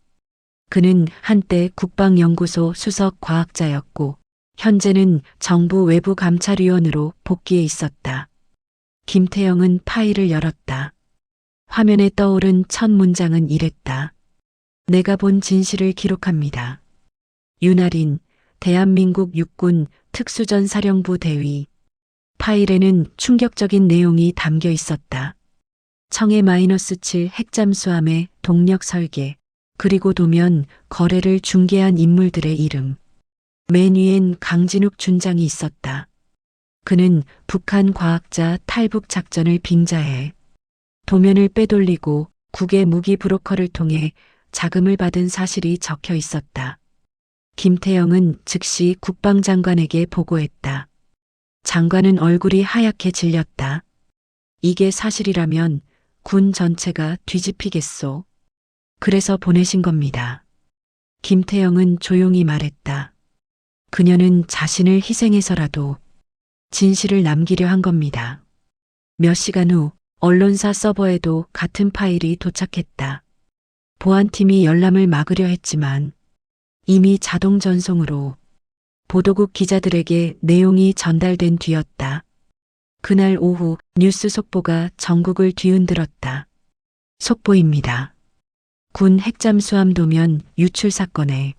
그는 한때 국방연구소 수석 과학자였고 현재는 정부 외부감찰위원으로 복귀해 있었다. 김태영은 파일을 열었다. 화면에 떠오른 첫 문장은 이랬다. 내가 본 진실을 기록합니다. 윤아린, 대한민국 육군 특수전사령부 대위. 파일에는 충격적인 내용이 담겨 있었다. 청해 -7 핵잠수함의 동력 설계, 그리고 도면 거래를 중개한 인물들의 이름. 맨 위엔 강진욱 준장이 있었다. 그는 북한 과학자 탈북 작전을 빙자해 도면을 빼돌리고 국외 무기 브로커를 통해 자금을 받은 사실이 적혀 있었다. 김태영은 즉시 국방장관에게 보고했다. 장관은 얼굴이 하얗게 질렸다. 이게 사실이라면 군 전체가 뒤집히겠소. 그래서 보내신 겁니다. 김태영은 조용히 말했다. 그녀는 자신을 희생해서라도 진실을 남기려 한 겁니다. 몇 시간 후 언론사 서버에도 같은 파일이 도착했다. 보안팀이 열람을 막으려 했지만 이미 자동 전송으로 보도국 기자들에게 내용이 전달된 뒤였다. 그날 오후 뉴스 속보가 전국을 뒤흔들었다. 속보입니다. 군 핵잠수함 도면 유출 사건에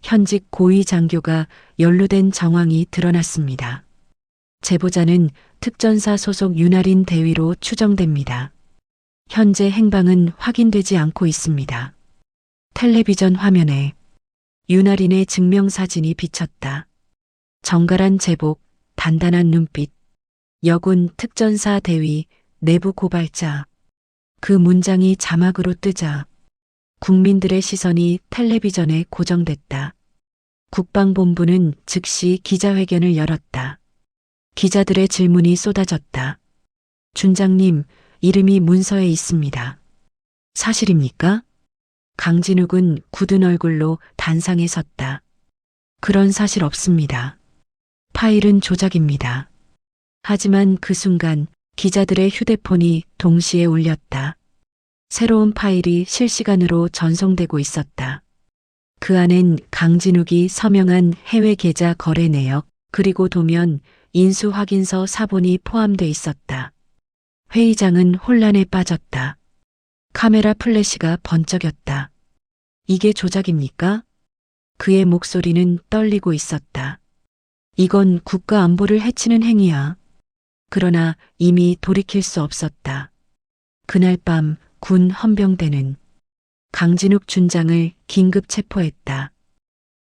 현직 고위 장교가 연루된 정황이 드러났습니다. 제보자는 특전사 소속 윤아린 대위로 추정됩니다. 현재 행방은 확인되지 않고 있습니다. 텔레비전 화면에 윤아린의 증명사진이 비쳤다. 정갈한 제복, 단단한 눈빛, 여군 특전사 대위, 내부 고발자. 그 문장이 자막으로 뜨자 국민들의 시선이 텔레비전에 고정됐다. 국방본부는 즉시 기자회견을 열었다. 기자들의 질문이 쏟아졌다. 준장님, 이름이 문서에 있습니다. 사실입니까? 강진욱은 굳은 얼굴로 단상에 섰다. 그런 사실 없습니다. 파일은 조작입니다. 하지만 그 순간 기자들의 휴대폰이 동시에 울렸다. 새로운 파일이 실시간으로 전송되고 있었다. 그 안엔 강진욱이 서명한 해외 계좌 거래 내역, 그리고 도면, 인수 확인서 사본이 포함돼 있었다. 회의장은 혼란에 빠졌다. 카메라 플래시가 번쩍였다. 이게 조작입니까? 그의 목소리는 떨리고 있었다. 이건 국가 안보를 해치는 행위야. 그러나 이미 돌이킬 수 없었다. 그날 밤 군 헌병대는 강진욱 준장을 긴급 체포했다.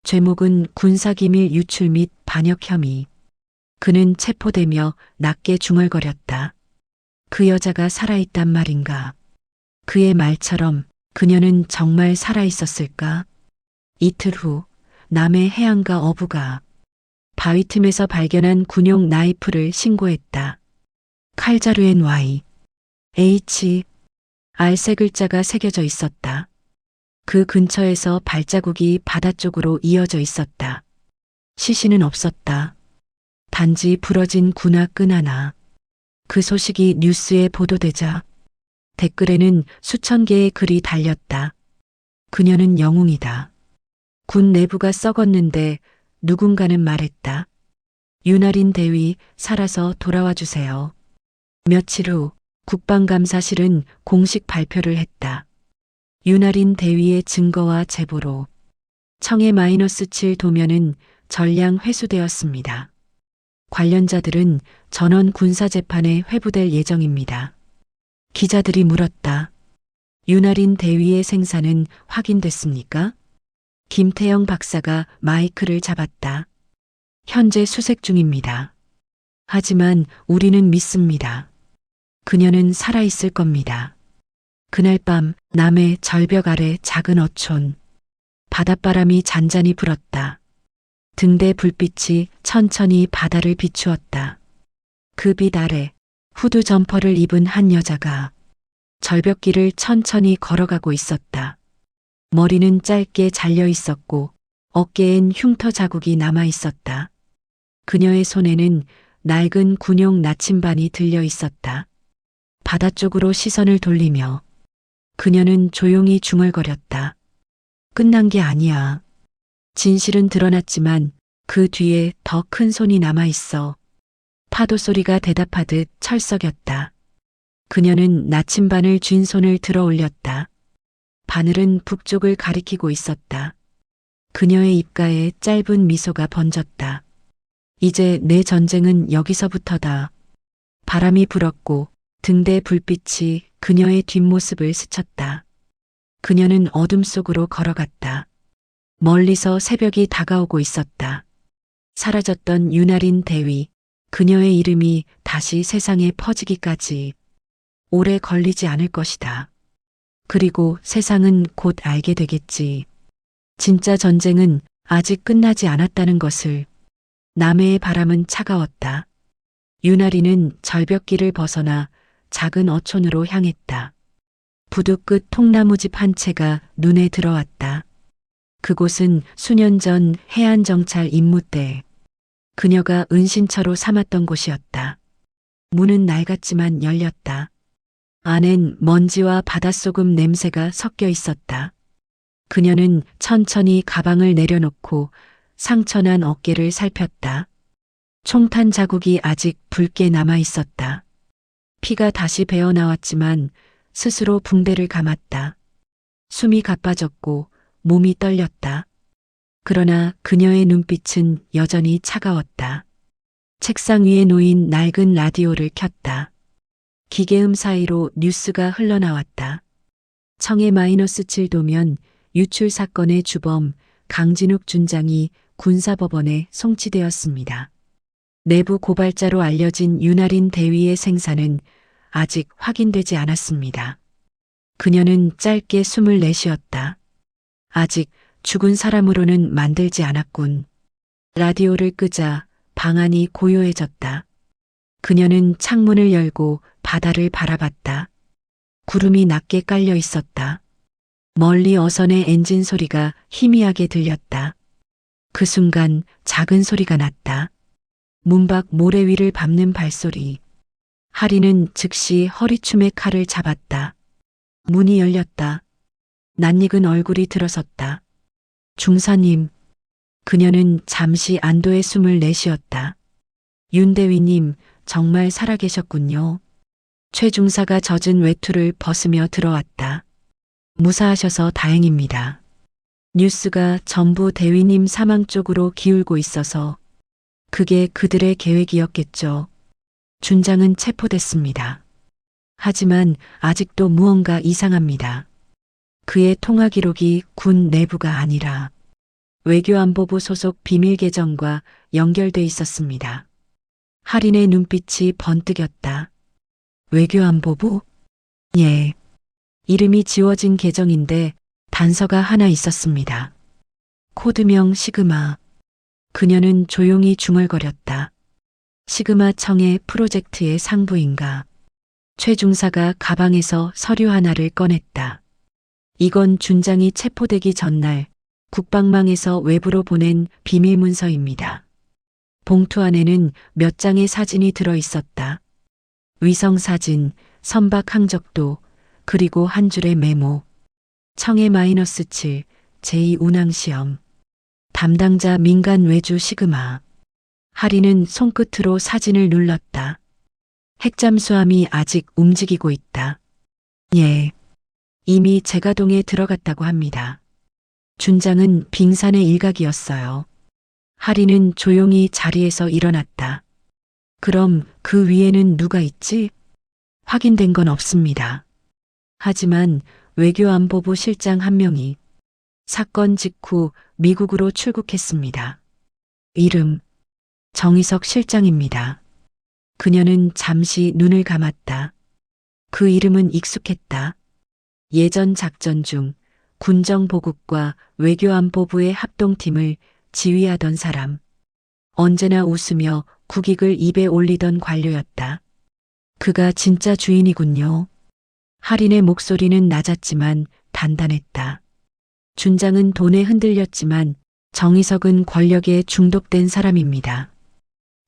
죄목은 군사기밀 유출 및 반역 혐의. 그는 체포되며 낮게 중얼거렸다. 그 여자가 살아있단 말인가? 그의 말처럼 그녀는 정말 살아있었을까? 이틀 후 남해 해안가 어부가 바위 틈에서 발견한 군용 나이프를 신고했다. 칼자루엔 Y, H, R 세 글자가 새겨져 있었다. 그 근처에서 발자국이 바다 쪽으로 이어져 있었다. 시신은 없었다. 단지 부러진 군화 끈 하나. 그 소식이 뉴스에 보도되자 댓글에는 수천 개의 글이 달렸다. 그녀는 영웅이다. 군 내부가 썩었는데 누군가는 말했다. 윤아린 대위 살아서 돌아와 주세요. 며칠 후 국방감사실은 공식 발표를 했다. 윤아린 대위의 증거와 제보로 청해 -7 도면은 전량 회수되었습니다. 관련자들은 전원 군사재판에 회부될 예정입니다. 기자들이 물었다. 윤아린 대위의 생사는 확인됐습니까? 김태영 박사가 마이크를 잡았다. 현재 수색 중입니다. 하지만 우리는 믿습니다. 그녀는 살아있을 겁니다. 그날 밤 남해 절벽 아래 작은 어촌. 바닷바람이 잔잔히 불었다. 등대 불빛이 천천히 바다를 비추었다. 그 빛 아래 후드 점퍼를 입은 한 여자가 절벽길을 천천히 걸어가고 있었다. 머리는 짧게 잘려 있었고 어깨엔 흉터 자국이 남아 있었다. 그녀의 손에는 낡은 군용 나침반이 들려 있었다. 바다 쪽으로 시선을 돌리며 그녀는 조용히 중얼거렸다. 끝난 게 아니야. 진실은 드러났지만 그 뒤에 더 큰 손이 남아 있어. 파도 소리가 대답하듯 철썩였다. 그녀는 나침반을 쥔 손을 들어 올렸다. 바늘은 북쪽을 가리키고 있었다. 그녀의 입가에 짧은 미소가 번졌다. 이제 내 전쟁은 여기서부터다. 바람이 불었고 등대 불빛이 그녀의 뒷모습을 스쳤다. 그녀는 어둠 속으로 걸어갔다. 멀리서 새벽이 다가오고 있었다. 사라졌던 윤아린 대위, 그녀의 이름이 다시 세상에 퍼지기까지 오래 걸리지 않을 것이다. 그리고 세상은 곧 알게 되겠지. 진짜 전쟁은 아직 끝나지 않았다는 것을. 남해의 바람은 차가웠다. 윤아린은 절벽길을 벗어나 작은 어촌으로 향했다. 부두 끝 통나무집 한 채가 눈에 들어왔다. 그곳은 수년 전 해안정찰 임무때 그녀가 은신처로 삼았던 곳이었다. 문은 낡았지만 열렸다. 안엔 먼지와 바닷소금 냄새가 섞여 있었다. 그녀는 천천히 가방을 내려놓고 상처난 어깨를 살폈다. 총탄 자국이 아직 붉게 남아 있었다. 피가 다시 배어 나왔지만 스스로 붕대를 감았다. 숨이 가빠졌고 몸이 떨렸다. 그러나 그녀의 눈빛은 여전히 차가웠다. 책상 위에 놓인 낡은 라디오를 켰다. 기계음 사이로 뉴스가 흘러나왔다. 청해 -7 도면 유출 사건의 주범 강진욱 준장이 군사법원에 송치되었습니다. 내부 고발자로 알려진 윤아린 대위의 생사는 아직 확인되지 않았습니다. 그녀는 짧게 숨을 내쉬었다. 아직 죽은 사람으로는 만들지 않았군. 라디오를 끄자 방 안이 고요해졌다. 그녀는 창문을 열고 바다를 바라봤다. 구름이 낮게 깔려 있었다. 멀리 어선의 엔진 소리가 희미하게 들렸다. 그 순간 작은 소리가 났다. 문밖 모래 위를 밟는 발소리. 하리는 즉시 허리춤에 칼을 잡았다. 문이 열렸다. 낯익은 얼굴이 들어섰다. 중사님. 그녀는 잠시 안도의 숨을 내쉬었다. 윤대위님, 정말 살아계셨군요. 최 중사가 젖은 외투를 벗으며 들어왔다. 무사하셔서 다행입니다. 뉴스가 전부 대위님 사망 쪽으로 기울고 있어서 그게 그들의 계획이었겠죠. 준장은 체포됐습니다. 하지만 아직도 무언가 이상합니다. 그의 통화 기록이 군 내부가 아니라 외교안보부 소속 비밀 계정과 연결돼 있었습니다. 할인의 눈빛이 번뜩였다. 외교안보부? 예. 이름이 지워진 계정인데 단서가 하나 있었습니다. 코드명 시그마. 그녀는 조용히 중얼거렸다. 시그마 청의 프로젝트의 상부인가. 최 중사가 가방에서 서류 하나를 꺼냈다. 이건 준장이 체포되기 전날 국방망에서 외부로 보낸 비밀 문서입니다. 봉투 안에는 몇 장의 사진이 들어 있었다. 위성 사진, 선박 항적도, 그리고 한 줄의 메모. 청해 -7, 제2운항시험. 담당자 민간 외주 시그마. 하리는 손끝으로 사진을 눌렀다. 핵잠수함이 아직 움직이고 있다. 예. 이미 제가동에 들어갔다고 합니다. 준장은 빙산의 일각이었어요. 하리는 조용히 자리에서 일어났다. 그럼 그 위에는 누가 있지? 확인된 건 없습니다. 하지만 외교안보부 실장 한 명이 사건 직후 미국으로 출국했습니다. 이름 정희석 실장입니다. 그녀는 잠시 눈을 감았다. 그 이름은 익숙했다. 예전 작전 중 군정보국과 외교안보부의 합동팀을 지휘하던 사람. 언제나 웃으며 국익을 입에 올리던 관료였다. 그가 진짜 주인이군요. 할인의 목소리는 낮았지만 단단했다. 준장은 돈에 흔들렸지만 정희석은 권력에 중독된 사람입니다.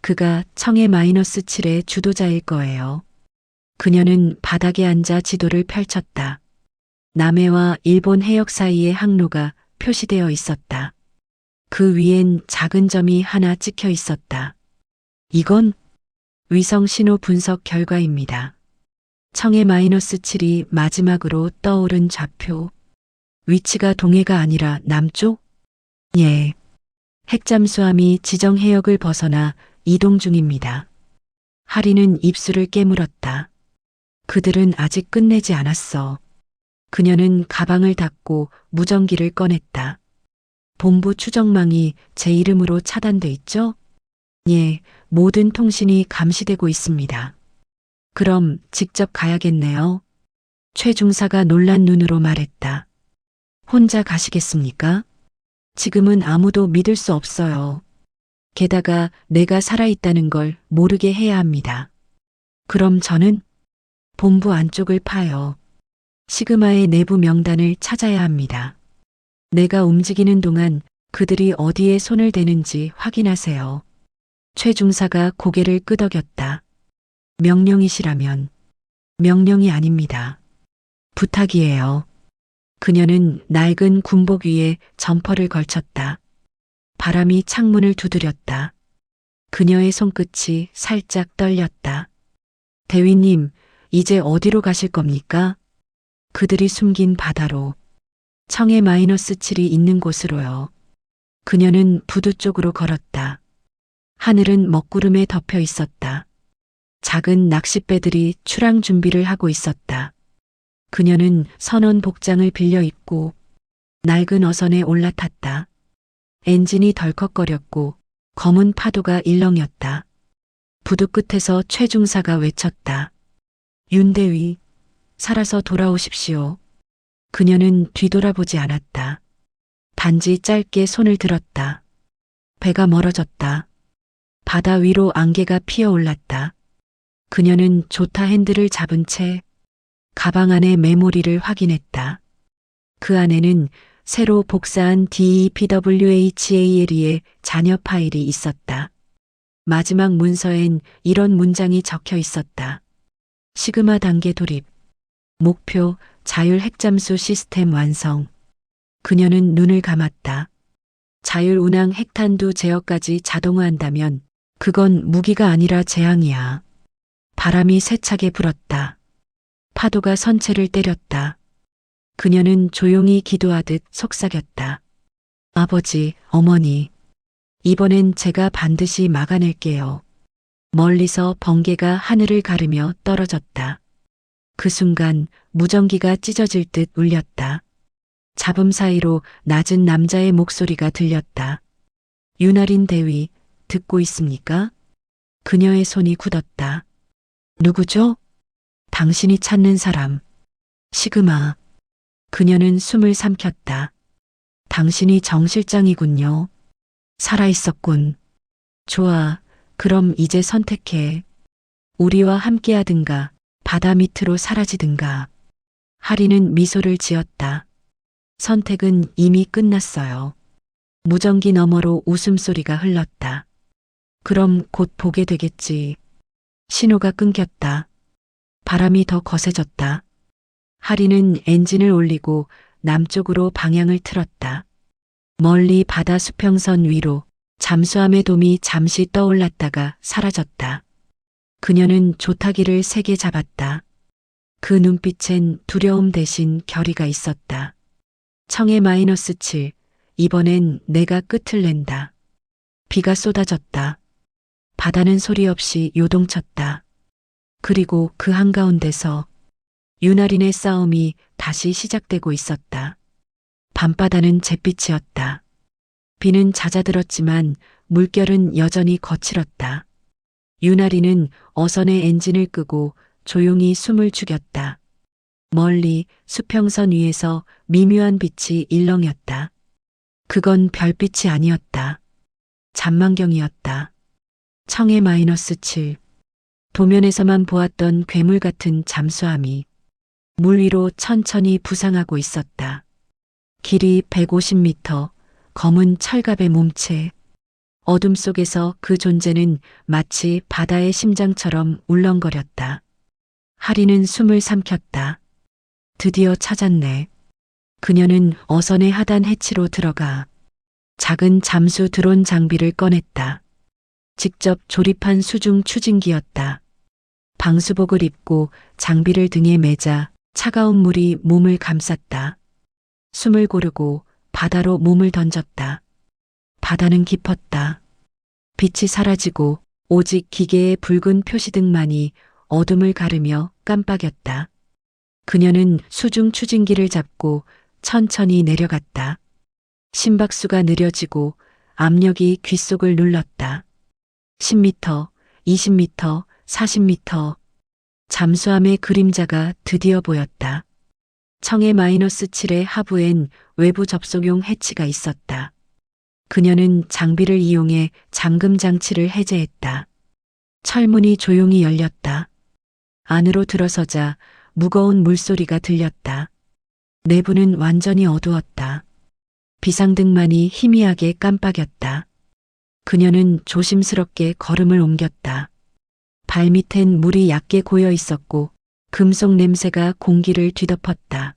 그가 청해 -7의 주도자일 거예요. 그녀는 바닥에 앉아 지도를 펼쳤다. 남해와 일본 해역 사이의 항로가 표시되어 있었다. 그 위엔 작은 점이 하나 찍혀 있었다. 이건 위성 신호 분석 결과입니다. 청해 -7이 마지막으로 떠오른 좌표. 위치가 동해가 아니라 남쪽? 예. 핵잠수함이 지정 해역을 벗어나 이동 중입니다. 하리는 입술을 깨물었다. 그들은 아직 끝내지 않았어. 그녀는 가방을 닫고 무전기를 꺼냈다. 본부 추정망이 제 이름으로 차단돼 있죠? 예, 모든 통신이 감시되고 있습니다. 그럼 직접 가야겠네요. 최 중사가 놀란 눈으로 말했다. 혼자 가시겠습니까? 지금은 아무도 믿을 수 없어요. 게다가 내가 살아있다는 걸 모르게 해야 합니다. 그럼 저는 본부 안쪽을 파요. 시그마의 내부 명단을 찾아야 합니다. 내가 움직이는 동안 그들이 어디에 손을 대는지 확인하세요. 최 중사가 고개를 끄덕였다. 명령이시라면. 명령이 아닙니다. 부탁이에요. 그녀는 낡은 군복 위에 점퍼를 걸쳤다. 바람이 창문을 두드렸다. 그녀의 손끝이 살짝 떨렸다. 대위님, 이제 어디로 가실 겁니까? 그들이 숨긴 바다로. 청해 -7이 있는 곳으로요. 그녀는 부두 쪽으로 걸었다. 하늘은 먹구름에 덮여 있었다. 작은 낚싯배들이 출항 준비를 하고 있었다. 그녀는 선원 복장을 빌려 입고 낡은 어선에 올라탔다. 엔진이 덜컥거렸고 검은 파도가 일렁였다. 부두 끝에서 최 중사가 외쳤다. 윤대위, 살아서 돌아오십시오. 그녀는 뒤돌아보지 않았다. 단지 짧게 손을 들었다. 배가 멀어졌다. 바다 위로 안개가 피어올랐다. 그녀는 조타 핸들을 잡은 채 가방 안의 메모리를 확인했다. 그 안에는 새로 복사한 DEPWHAL의 자녀 파일이 있었다. 마지막 문서엔 이런 문장이 적혀 있었다. 시그마 단계 돌입. 목표 자율 핵잠수 시스템 완성. 그녀는 눈을 감았다. 자율 운항 핵탄두 제어까지 자동화한다면 그건 무기가 아니라 재앙이야. 바람이 세차게 불었다. 파도가 선체를 때렸다. 그녀는 조용히 기도하듯 속삭였다. 아버지, 어머니, 이번엔 제가 반드시 막아낼게요. 멀리서 번개가 하늘을 가르며 떨어졌다. 그 순간 무전기가 찢어질 듯 울렸다. 잡음 사이로 낮은 남자의 목소리가 들렸다. 윤아린 대위, 듣고 있습니까? 그녀의 손이 굳었다. 누구죠? 당신이 찾는 사람. 시그마. 그녀는 숨을 삼켰다. 당신이 정 실장이군요. 살아있었군. 좋아. 그럼 이제 선택해. 우리와 함께하든가 바다 밑으로 사라지든가. 하리는 미소를 지었다. 선택은 이미 끝났어요. 무전기 너머로 웃음소리가 흘렀다. 그럼 곧 보게 되겠지. 신호가 끊겼다. 바람이 더 거세졌다. 하리는 엔진을 올리고 남쪽으로 방향을 틀었다. 멀리 바다 수평선 위로 잠수함의 돔이 잠시 떠올랐다가 사라졌다. 그녀는 조타기를 세게 잡았다. 그 눈빛엔 두려움 대신 결의가 있었다. 청해 -7, 이번엔 내가 끝을 낸다. 비가 쏟아졌다. 바다는 소리 없이 요동쳤다. 그리고 그 한가운데서 윤아린의 싸움이 다시 시작되고 있었다. 밤바다는 잿빛이었다. 비는 잦아들었지만 물결은 여전히 거칠었다. 윤아린은 어선의 엔진을 끄고 조용히 숨을 죽였다. 멀리 수평선 위에서 미묘한 빛이 일렁였다. 그건 별빛이 아니었다. 잔망경이었다. 청해 -7. 도면에서만 보았던 괴물 같은 잠수함이 물 위로 천천히 부상하고 있었다. 길이 150m, 검은 철갑의 몸체. 어둠 속에서 그 존재는 마치 바다의 심장처럼 울렁거렸다. 하리는 숨을 삼켰다. 드디어 찾았네. 그녀는 어선의 하단 해치로 들어가 작은 잠수 드론 장비를 꺼냈다. 직접 조립한 수중 추진기였다. 방수복을 입고 장비를 등에 매자 차가운 물이 몸을 감쌌다. 숨을 고르고 바다로 몸을 던졌다. 바다는 깊었다. 빛이 사라지고 오직 기계의 붉은 표시등만이 어둠을 가르며 깜빡였다. 그녀는 수중 추진기를 잡고 천천히 내려갔다. 심박수가 느려지고 압력이 귓속을 눌렀다. 10m, 20m, 40m. 잠수함의 그림자가 드디어 보였다. 청해 -7의 하부엔 외부 접속용 해치가 있었다. 그녀는 장비를 이용해 잠금 장치를 해제했다. 철문이 조용히 열렸다. 안으로 들어서자 무거운 물소리가 들렸다. 내부는 완전히 어두웠다. 비상등만이 희미하게 깜빡였다. 그녀는 조심스럽게 걸음을 옮겼다. 발밑엔 물이 얕게 고여 있었고 금속 냄새가 공기를 뒤덮었다.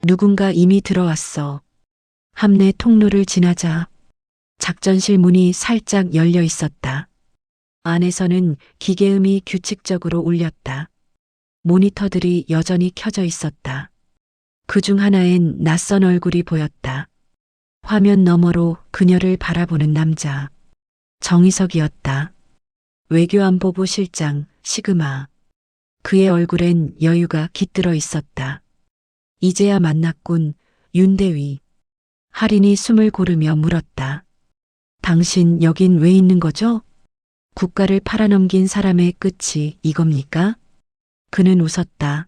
누군가 이미 들어왔어. 함내 통로를 지나자 작전실 문이 살짝 열려 있었다. 안에서는 기계음이 규칙적으로 울렸다. 모니터들이 여전히 켜져 있었다. 그중 하나엔 낯선 얼굴이 보였다. 화면 너머로 그녀를 바라보는 남자. 정의석이었다. 외교안보부 실장 시그마. 그의 얼굴엔 여유가 깃들어 있었다. 이제야 만났군, 윤대위. 하린이 숨을 고르며 물었다. 당신 여긴 왜 있는 거죠? 국가를 팔아넘긴 사람의 끝이 이겁니까? 그는 웃었다.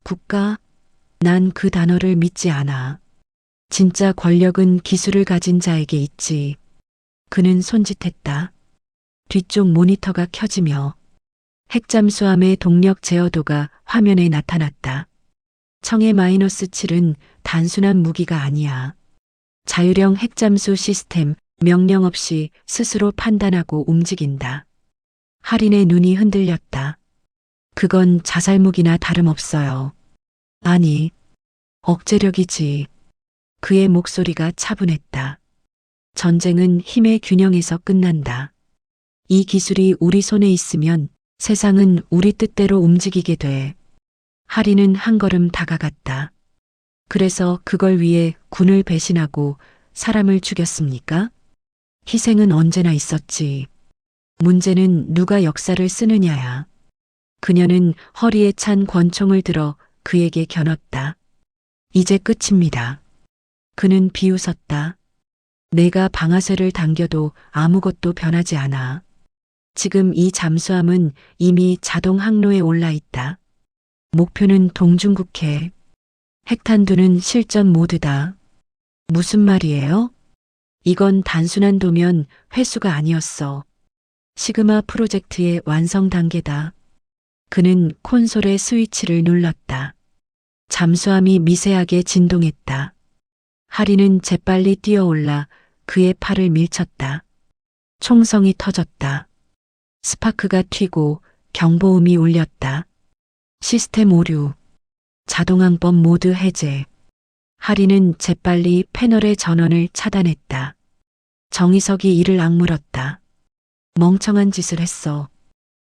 국가? 난 그 단어를 믿지 않아. 진짜 권력은 기술을 가진 자에게 있지. 그는 손짓했다. 뒤쪽 모니터가 켜지며 핵잠수함의 동력 제어도가 화면에 나타났다. 청해 -7은 단순한 무기가 아니야. 자율형 핵잠수 시스템, 명령 없이 스스로 판단하고 움직인다. 할인의 눈이 흔들렸다. 그건 자살무기나 다름없어요. 아니, 억제력이지. 그의 목소리가 차분했다. 전쟁은 힘의 균형에서 끝난다. 이 기술이 우리 손에 있으면 세상은 우리 뜻대로 움직이게 돼. 할인은 한 걸음 다가갔다. 그래서 그걸 위해 군을 배신하고 사람을 죽였습니까? 희생은 언제나 있었지. 문제는 누가 역사를 쓰느냐야. 그녀는 허리에 찬 권총을 들어 그에게 겨눴다. 이제 끝입니다. 그는 비웃었다. 내가 방아쇠를 당겨도 아무것도 변하지 않아. 지금 이 잠수함은 이미 자동 항로에 올라 있다. 목표는 동중국해. 핵탄두는 실전 모드다. 무슨 말이에요? 이건 단순한 도면 회수가 아니었어. 시그마 프로젝트의 완성 단계다. 그는 콘솔의 스위치를 눌렀다. 잠수함이 미세하게 진동했다. 하리는 재빨리 뛰어올라 그의 팔을 밀쳤다. 총성이 터졌다. 스파크가 튀고 경보음이 울렸다. 시스템 오류. 자동항법 모드 해제. 하리는 재빨리 패널의 전원을 차단했다. 정희석이 이를 악물었다. 멍청한 짓을 했어.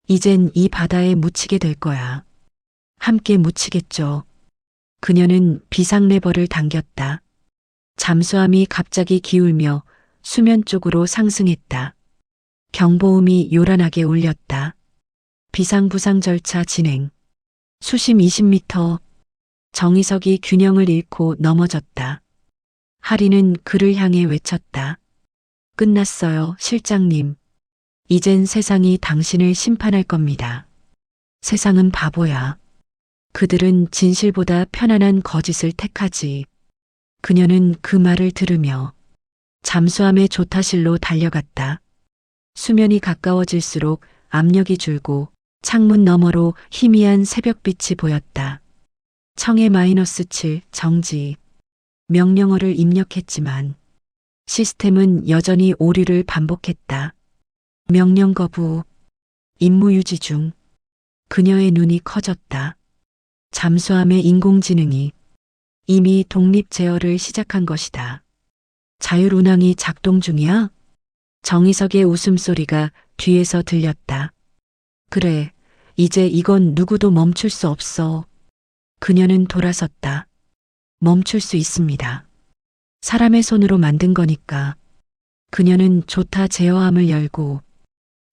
이젠 이 바다에 묻히게 될 거야. 함께 묻히겠죠. 그녀는 비상 레버를 당겼다. 잠수함이 갑자기 기울며 수면 쪽으로 상승했다. 경보음이 요란하게 울렸다. 비상부상 절차 진행. 수심 20m. 정희석이 균형을 잃고 넘어졌다. 하리는 그를 향해 외쳤다. 끝났어요, 실장님. 이젠 세상이 당신을 심판할 겁니다. 세상은 바보야. 그들은 진실보다 편안한 거짓을 택하지. 그녀는 그 말을 들으며 잠수함의 조타실로 달려갔다. 수면이 가까워질수록 압력이 줄고 창문 너머로 희미한 새벽빛이 보였다. 청해 -7 정지. 명령어를 입력했지만 시스템은 여전히 오류를 반복했다. 명령 거부. 임무 유지 중. 그녀의 눈이 커졌다. 잠수함의 인공지능이 이미 독립 제어를 시작한 것이다. 자율 운항이 작동 중이야? 정희석의 웃음소리가 뒤에서 들렸다. 그래, 이제 이건 누구도 멈출 수 없어. 그녀는 돌아섰다. 멈출 수 있습니다. 사람의 손으로 만든 거니까. 그녀는 조타 제어함을 열고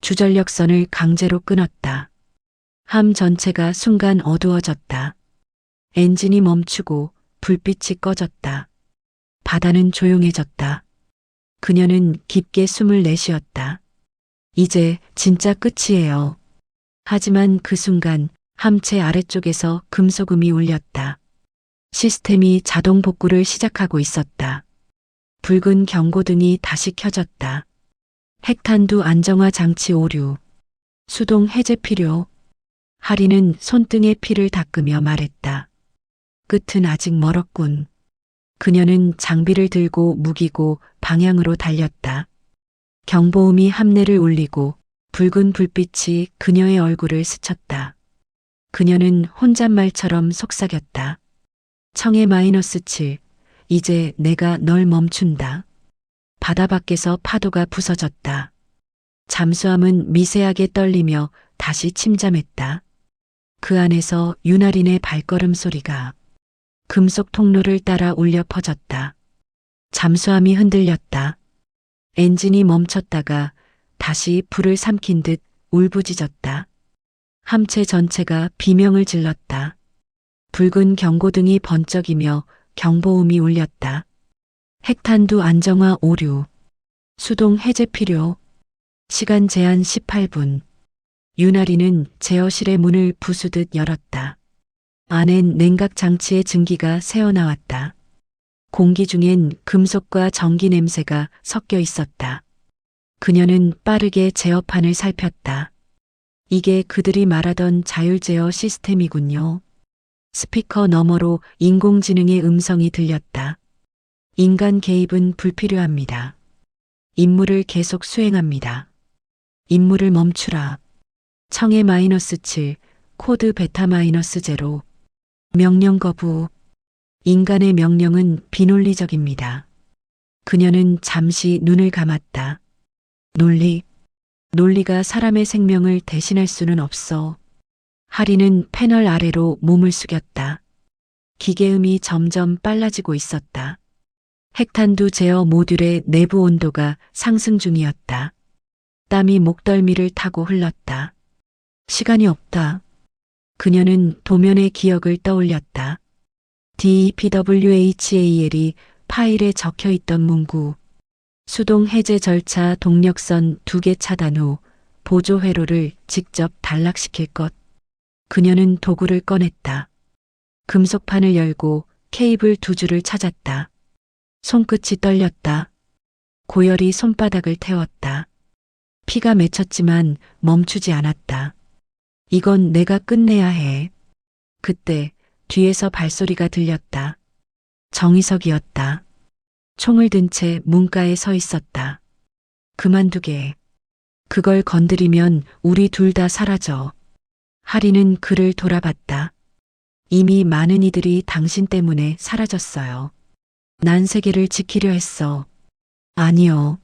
주전력선을 강제로 끊었다. 함 전체가 순간 어두워졌다. 엔진이 멈추고 불빛이 꺼졌다. 바다는 조용해졌다. 그녀는 깊게 숨을 내쉬었다. 이제 진짜 끝이에요. 하지만 그 순간 함체 아래쪽에서 금속음이 울렸다. 시스템이 자동 복구를 시작하고 있었다. 붉은 경고등이 다시 켜졌다. 핵탄두 안정화 장치 오류. 수동 해제 필요. 하리는 손등에 피를 닦으며 말했다. 끝은 아직 멀었군. 그녀는 장비를 들고 무기고 방향으로 달렸다. 경보음이 함내를 울리고 붉은 불빛이 그녀의 얼굴을 스쳤다. 그녀는 혼잣말처럼 속삭였다. 청해 -7. 이제 내가 널 멈춘다. 바다 밖에서 파도가 부서졌다. 잠수함은 미세하게 떨리며 다시 침잠했다. 그 안에서 윤아린의 발걸음 소리가 금속 통로를 따라 울려 퍼졌다. 잠수함이 흔들렸다. 엔진이 멈췄다가 다시 불을 삼킨 듯 울부짖었다. 함체 전체가 비명을 질렀다. 붉은 경고등이 번쩍이며 경보음이 울렸다. 핵탄두 안정화 오류. 수동 해제 필요. 시간 제한 18분. 유나리는 제어실의 문을 부수듯 열었다. 안엔 냉각 장치의 증기가 새어나왔다. 공기 중엔 금속과 전기 냄새가 섞여 있었다. 그녀는 빠르게 제어판을 살폈다. 이게 그들이 말하던 자율 제어 시스템이군요. 스피커 너머로 인공지능의 음성이 들렸다. 인간 개입은 불필요합니다. 임무를 계속 수행합니다. 임무를 멈추라. 청해 -7, 코드 베타 -0. 명령 거부. 인간의 명령은 비논리적입니다. 그녀는 잠시 눈을 감았다. 논리가 사람의 생명을 대신할 수는 없어. 하리는 패널 아래로 몸을 숙였다. 기계음이 점점 빨라지고 있었다. 핵탄두 제어 모듈의 내부 온도가 상승 중이었다. 땀이 목덜미를 타고 흘렀다. 시간이 없다. 그녀는 도면의 기억을 떠올렸다. DPWHAL이 파일에 적혀 있던 문구. 수동 해제 절차 동력선 2개 차단 후 보조 회로를 직접 단락시킬 것. 그녀는 도구를 꺼냈다. 금속판을 열고 케이블 2줄을 찾았다. 손끝이 떨렸다. 고열이 손바닥을 태웠다. 피가 맺혔지만 멈추지 않았다. 이건 내가 끝내야 해. 그때 뒤에서 발소리가 들렸다. 정희석이었다. 총을 든 채 문가에 서 있었다. 그만두게. 그걸 건드리면 우리 둘 다 사라져. 하리는 그를 돌아봤다. 이미 많은 이들이 당신 때문에 사라졌어요. 난 세계를 지키려 했어. 아니요.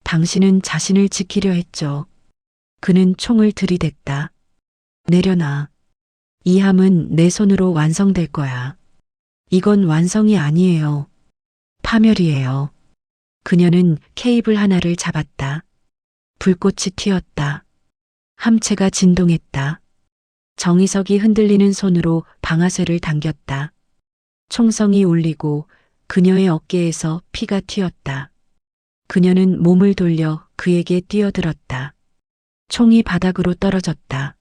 당신은 자신을 지키려 했죠. 그는 총을 들이댔다. 내려놔. 이 함은 내 손으로 완성될 거야. 이건 완성이 아니에요. 파멸이에요. 그녀는 케이블 하나를 잡았다. 불꽃이 튀었다. 함체가 진동했다. 정희석이 흔들리는 손으로 방아쇠를 당겼다. 총성이 울리고 그녀의 어깨에서 피가 튀었다. 그녀는 몸을 돌려 그에게 뛰어들었다. 총이 바닥으로 떨어졌다.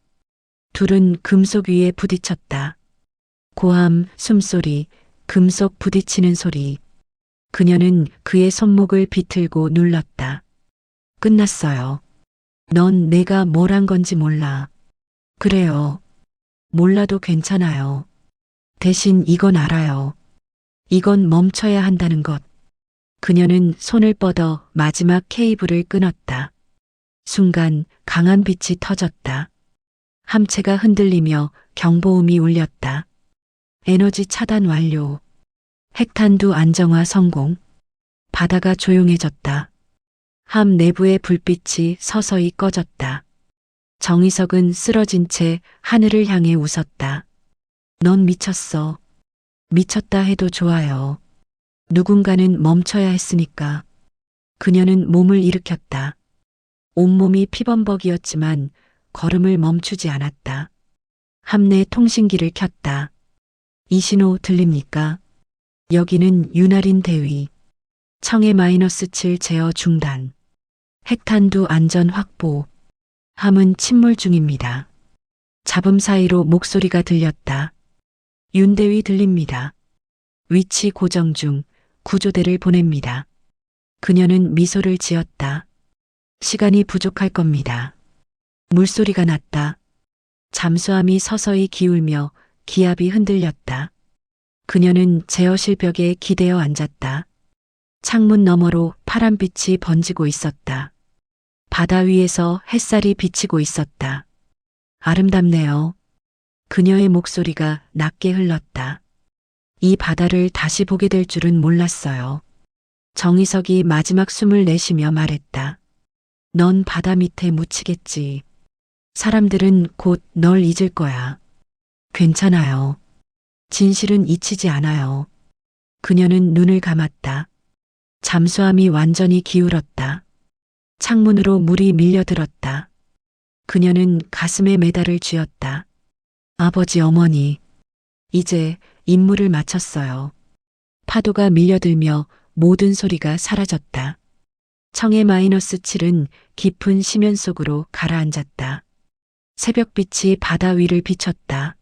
둘은 금속 위에 부딪혔다. 고함, 숨소리, 금속 부딪히는 소리. 그녀는 그의 손목을 비틀고 눌렀다. 끝났어요. 넌 내가 뭘 한 건지 몰라. 그래요. 몰라도 괜찮아요. 대신 이건 알아요. 이건 멈춰야 한다는 것. 그녀는 손을 뻗어 마지막 케이블을 끊었다. 순간 강한 빛이 터졌다. 함체가 흔들리며 경보음이 울렸다. 에너지 차단 완료. 핵탄두 안정화 성공. 바다가 조용해졌다. 함 내부의 불빛이 서서히 꺼졌다. 정희석은 쓰러진 채 하늘을 향해 웃었다. 넌 미쳤어. 미쳤다 해도 좋아요. 누군가는 멈춰야 했으니까. 그녀는 몸을 일으켰다. 온몸이 피범벅이었지만 걸음을 멈추지 않았다. 함내 통신기를 켰다. 이 신호 들립니까? 여기는 윤아린 대위. 청해 -7 제어 중단. 핵탄두 안전 확보. 함은 침몰 중입니다. 잡음 사이로 목소리가 들렸다. 윤대위 들립니다. 위치 고정 중. 구조대를 보냅니다. 그녀는 미소를 지었다. 시간이 부족할 겁니다. 물소리가 났다. 잠수함이 서서히 기울며 기압이 흔들렸다. 그녀는 제어실 벽에 기대어 앉았다. 창문 너머로 파란빛이 번지고 있었다. 바다 위에서 햇살이 비치고 있었다. 아름답네요. 그녀의 목소리가 낮게 흘렀다. 이 바다를 다시 보게 될 줄은 몰랐어요. 정희석이 마지막 숨을 내쉬며 말했다. 넌 바다 밑에 묻히겠지. 사람들은 곧 널 잊을 거야. 괜찮아요. 진실은 잊히지 않아요. 그녀는 눈을 감았다. 잠수함이 완전히 기울었다. 창문으로 물이 밀려들었다. 그녀는 가슴에 메달을 쥐었다. 아버지 어머니. 이제 임무를 마쳤어요. 파도가 밀려들며 모든 소리가 사라졌다. 청해 -7은 깊은 심연 속으로 가라앉았다. 새벽빛이 바다 위를 비췄다.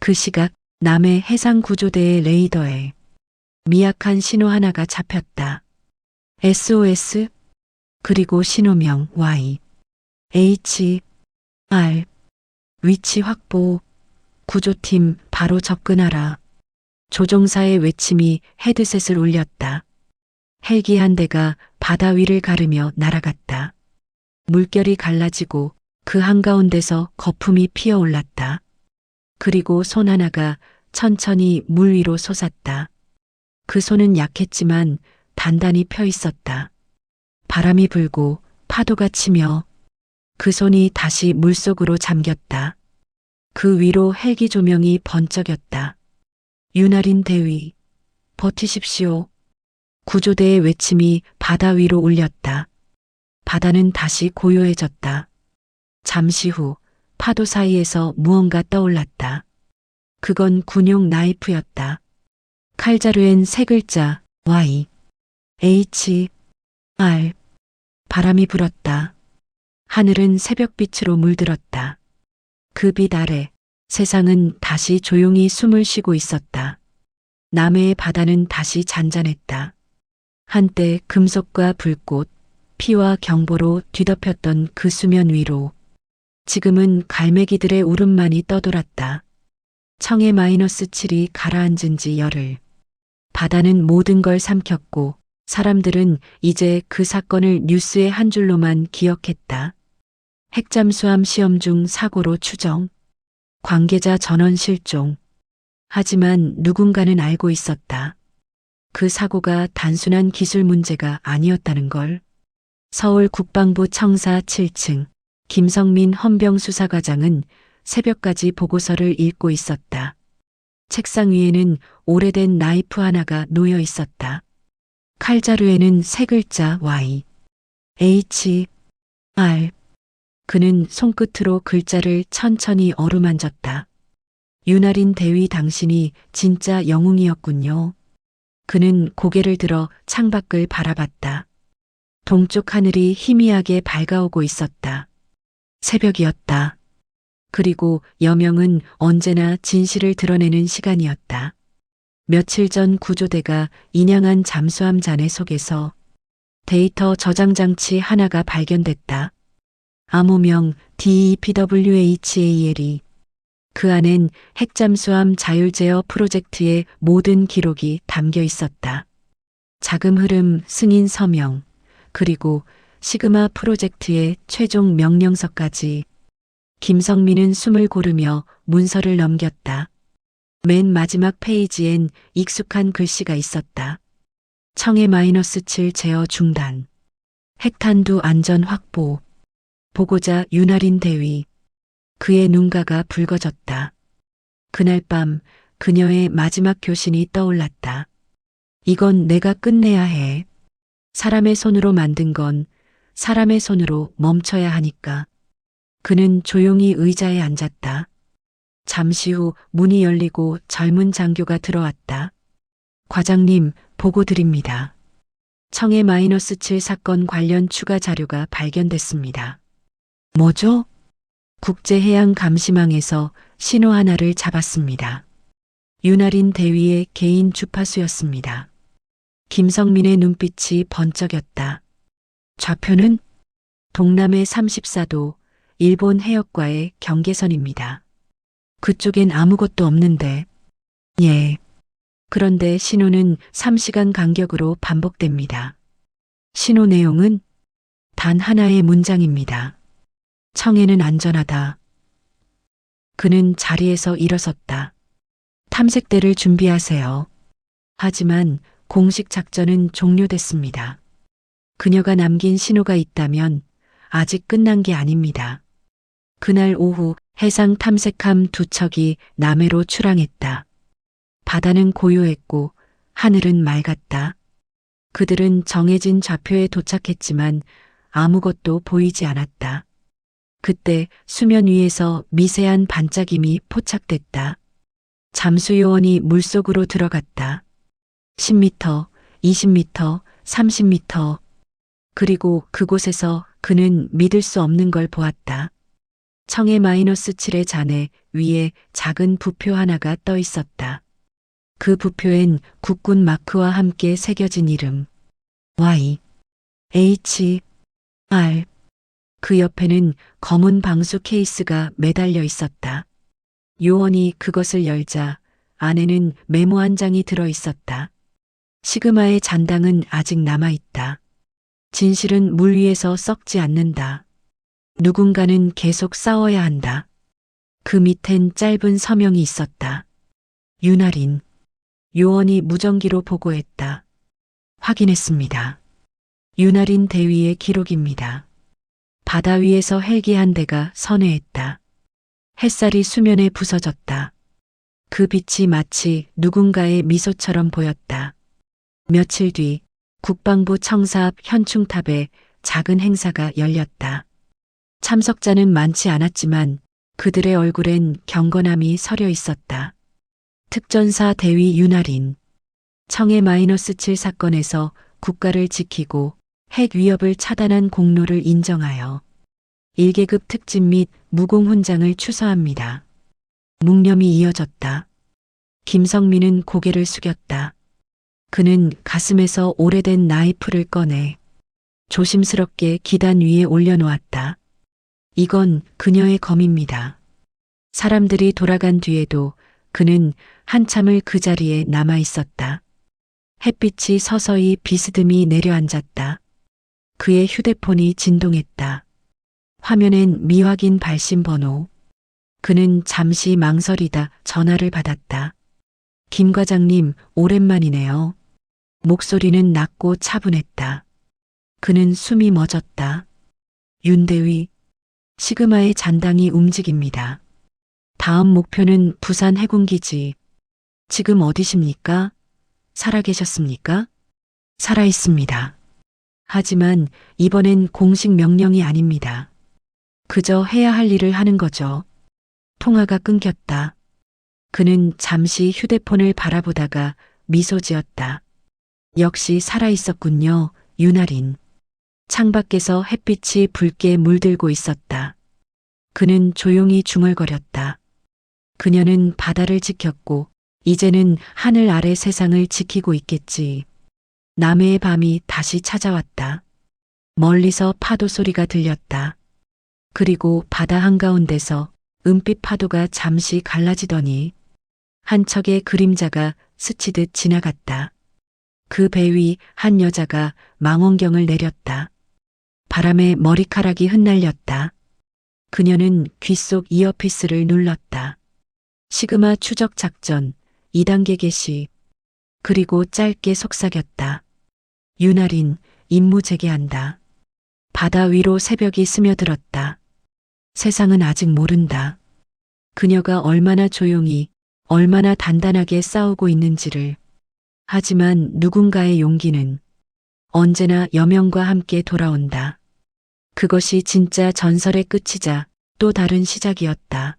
그 시각 남해 해상구조대의 레이더에 미약한 신호 하나가 잡혔다. SOS, 그리고 신호명 Y, H, R, 위치 확보, 구조팀 바로 접근하라. 조종사의 외침이 헤드셋을 울렸다. 헬기 한 대가 바다 위를 가르며 날아갔다. 물결이 갈라지고 그 한가운데서 거품이 피어올랐다. 그리고 손 하나가 천천히 물 위로 솟았다. 그 손은 약했지만 단단히 펴 있었다. 바람이 불고 파도가 치며 그 손이 다시 물속으로 잠겼다. 그 위로 헬기 조명이 번쩍였다. 윤아린 대위, 버티십시오. 구조대의 외침이 바다 위로 울렸다. 바다는 다시 고요해졌다. 잠시 후 파도 사이에서 무언가 떠올랐다. 그건 군용 나이프였다. 칼자루엔 세 글자 Y, H, R. 바람이 불었다. 하늘은 새벽빛으로 물들었다. 그 빛 아래 세상은 다시 조용히 숨을 쉬고 있었다. 남해의 바다는 다시 잔잔했다. 한때 금속과 불꽃, 피와 경보로 뒤덮였던 그 수면 위로 지금은 갈매기들의 울음만이 떠돌았다. 청해 -7이 가라앉은 지 열흘. 바다는 모든 걸 삼켰고 사람들은 이제 그 사건을 뉴스의 한 줄로만 기억했다. 핵잠수함 시험 중 사고로 추정. 관계자 전원 실종. 하지만 누군가는 알고 있었다. 그 사고가 단순한 기술 문제가 아니었다는 걸. 서울 국방부 청사 7층 김성민 헌병수사과장은 새벽까지 보고서를 읽고 있었다. 책상 위에는 오래된 나이프 하나가 놓여 있었다. 칼자루에는 세 글자 Y, H, R. 그는 손끝으로 글자를 천천히 어루만졌다. 윤아린 대위 당신이 진짜 영웅이었군요. 그는 고개를 들어 창밖을 바라봤다. 동쪽 하늘이 희미하게 밝아오고 있었다. 새벽이었다. 그리고 여명은 언제나 진실을 드러내는 시간이었다. 며칠 전 구조대가 인양한 잠수함 잔해 속에서 데이터 저장 장치 하나가 발견됐다. 암호명 DEPWHAL이. 그 안엔 핵잠수함 자율제어 프로젝트의 모든 기록이 담겨 있었다. 자금 흐름, 승인 서명, 그리고 시그마 프로젝트의 최종 명령서까지. 김성민은 숨을 고르며 문서를 넘겼다. 맨 마지막 페이지엔 익숙한 글씨가 있었다. 청해 -7 제어 중단. 핵탄두 안전 확보. 보고자 윤아린 대위. 그의 눈가가 붉어졌다. 그날 밤 그녀의 마지막 교신이 떠올랐다. 이건 내가 끝내야 해. 사람의 손으로 만든 건 사람의 손으로 멈춰야 하니까. 그는 조용히 의자에 앉았다. 잠시 후 문이 열리고 젊은 장교가 들어왔다. 과장님, 보고 드립니다. 청해 -7 사건 관련 추가 자료가 발견됐습니다. 뭐죠? 국제해양감시망에서 신호 하나를 잡았습니다. 윤아린 대위의 개인 주파수였습니다. 김성민의 눈빛이 번쩍였다. 좌표는 동남해 34도, 일본 해역과의 경계선입니다. 그쪽엔 아무것도 없는데. 예. 그런데 신호는 3시간 간격으로 반복됩니다. 신호 내용은 단 하나의 문장입니다. 청해는 안전하다. 그는 자리에서 일어섰다. 탐색대를 준비하세요. 하지만 공식 작전은 종료됐습니다. 그녀가 남긴 신호가 있다면 아직 끝난 게 아닙니다. 그날 오후 해상 탐색함 2척이 남해로 출항했다. 바다는 고요했고 하늘은 맑았다. 그들은 정해진 좌표에 도착했지만 아무것도 보이지 않았다. 그때 수면 위에서 미세한 반짝임이 포착됐다. 잠수요원이 물속으로 들어갔다. 10m, 20m, 30m. 그리고 그곳에서 그는 믿을 수 없는 걸 보았다. 청의 -7의 잔해 위에 작은 부표 하나가 떠 있었다. 그 부표엔 국군 마크와 함께 새겨진 이름 Y, H, R. 그 옆에는 검은 방수 케이스가 매달려 있었다. 요원이 그것을 열자 안에는 메모 한 장이 들어 있었다. 시그마의 잔당은 아직 남아있다. 진실은 물 위에서 썩지 않는다. 누군가는 계속 싸워야 한다. 그 밑엔 짧은 서명이 있었다. 윤아린. 요원이 무전기로 보고했다. 확인했습니다. 윤아린 대위의 기록입니다. 바다 위에서 헬기 한 대가 선회했다. 햇살이 수면에 부서졌다. 그 빛이 마치 누군가의 미소처럼 보였다. 며칠 뒤 국방부 청사 앞 현충탑에 작은 행사가 열렸다. 참석자는 많지 않았지만 그들의 얼굴엔 경건함이 서려 있었다. 특전사 대위 윤아린. 청해 -7 사건에서 국가를 지키고 핵 위협을 차단한 공로를 인정하여 1계급 특집 및 무공훈장을 추서합니다. 묵념이 이어졌다. 김성민은 고개를 숙였다. 그는 가슴에서 오래된 나이프를 꺼내 조심스럽게 기단 위에 올려놓았다. 이건 그녀의 검입니다. 사람들이 돌아간 뒤에도 그는 한참을 그 자리에 남아 있었다. 햇빛이 서서히 비스듬히 내려앉았다. 그의 휴대폰이 진동했다. 화면엔 미확인 발신 번호. 그는 잠시 망설이다 전화를 받았다. 김 과장님, 오랜만이네요. 목소리는 낮고 차분했다. 그는 숨이 멎었다. 윤대위, 시그마의 잔당이 움직입니다. 다음 목표는 부산 해군기지. 지금 어디십니까? 살아계셨습니까? 살아있습니다. 하지만 이번엔 공식 명령이 아닙니다. 그저 해야 할 일을 하는 거죠. 통화가 끊겼다. 그는 잠시 휴대폰을 바라보다가 미소 지었다. 역시 살아있었군요, 윤아린. 창밖에서 햇빛이 붉게 물들고 있었다. 그는 조용히 중얼거렸다. 그녀는 바다를 지켰고 이제는 하늘 아래 세상을 지키고 있겠지. 남해의 밤이 다시 찾아왔다. 멀리서 파도 소리가 들렸다. 그리고 바다 한가운데서 은빛 파도가 잠시 갈라지더니 한 척의 그림자가 스치듯 지나갔다. 그 배 위 한 여자가 망원경을 내렸다. 바람에 머리카락이 흩날렸다. 그녀는 귀 속 이어피스를 눌렀다. 시그마 추적 작전 2단계 개시. 그리고 짧게 속삭였다. 윤아린, 임무 재개한다. 바다 위로 새벽이 스며들었다. 세상은 아직 모른다. 그녀가 얼마나 조용히, 얼마나 단단하게 싸우고 있는지를. 하지만 누군가의 용기는 언제나 여명과 함께 돌아온다. 그것이 진짜 전설의 끝이자 또 다른 시작이었다.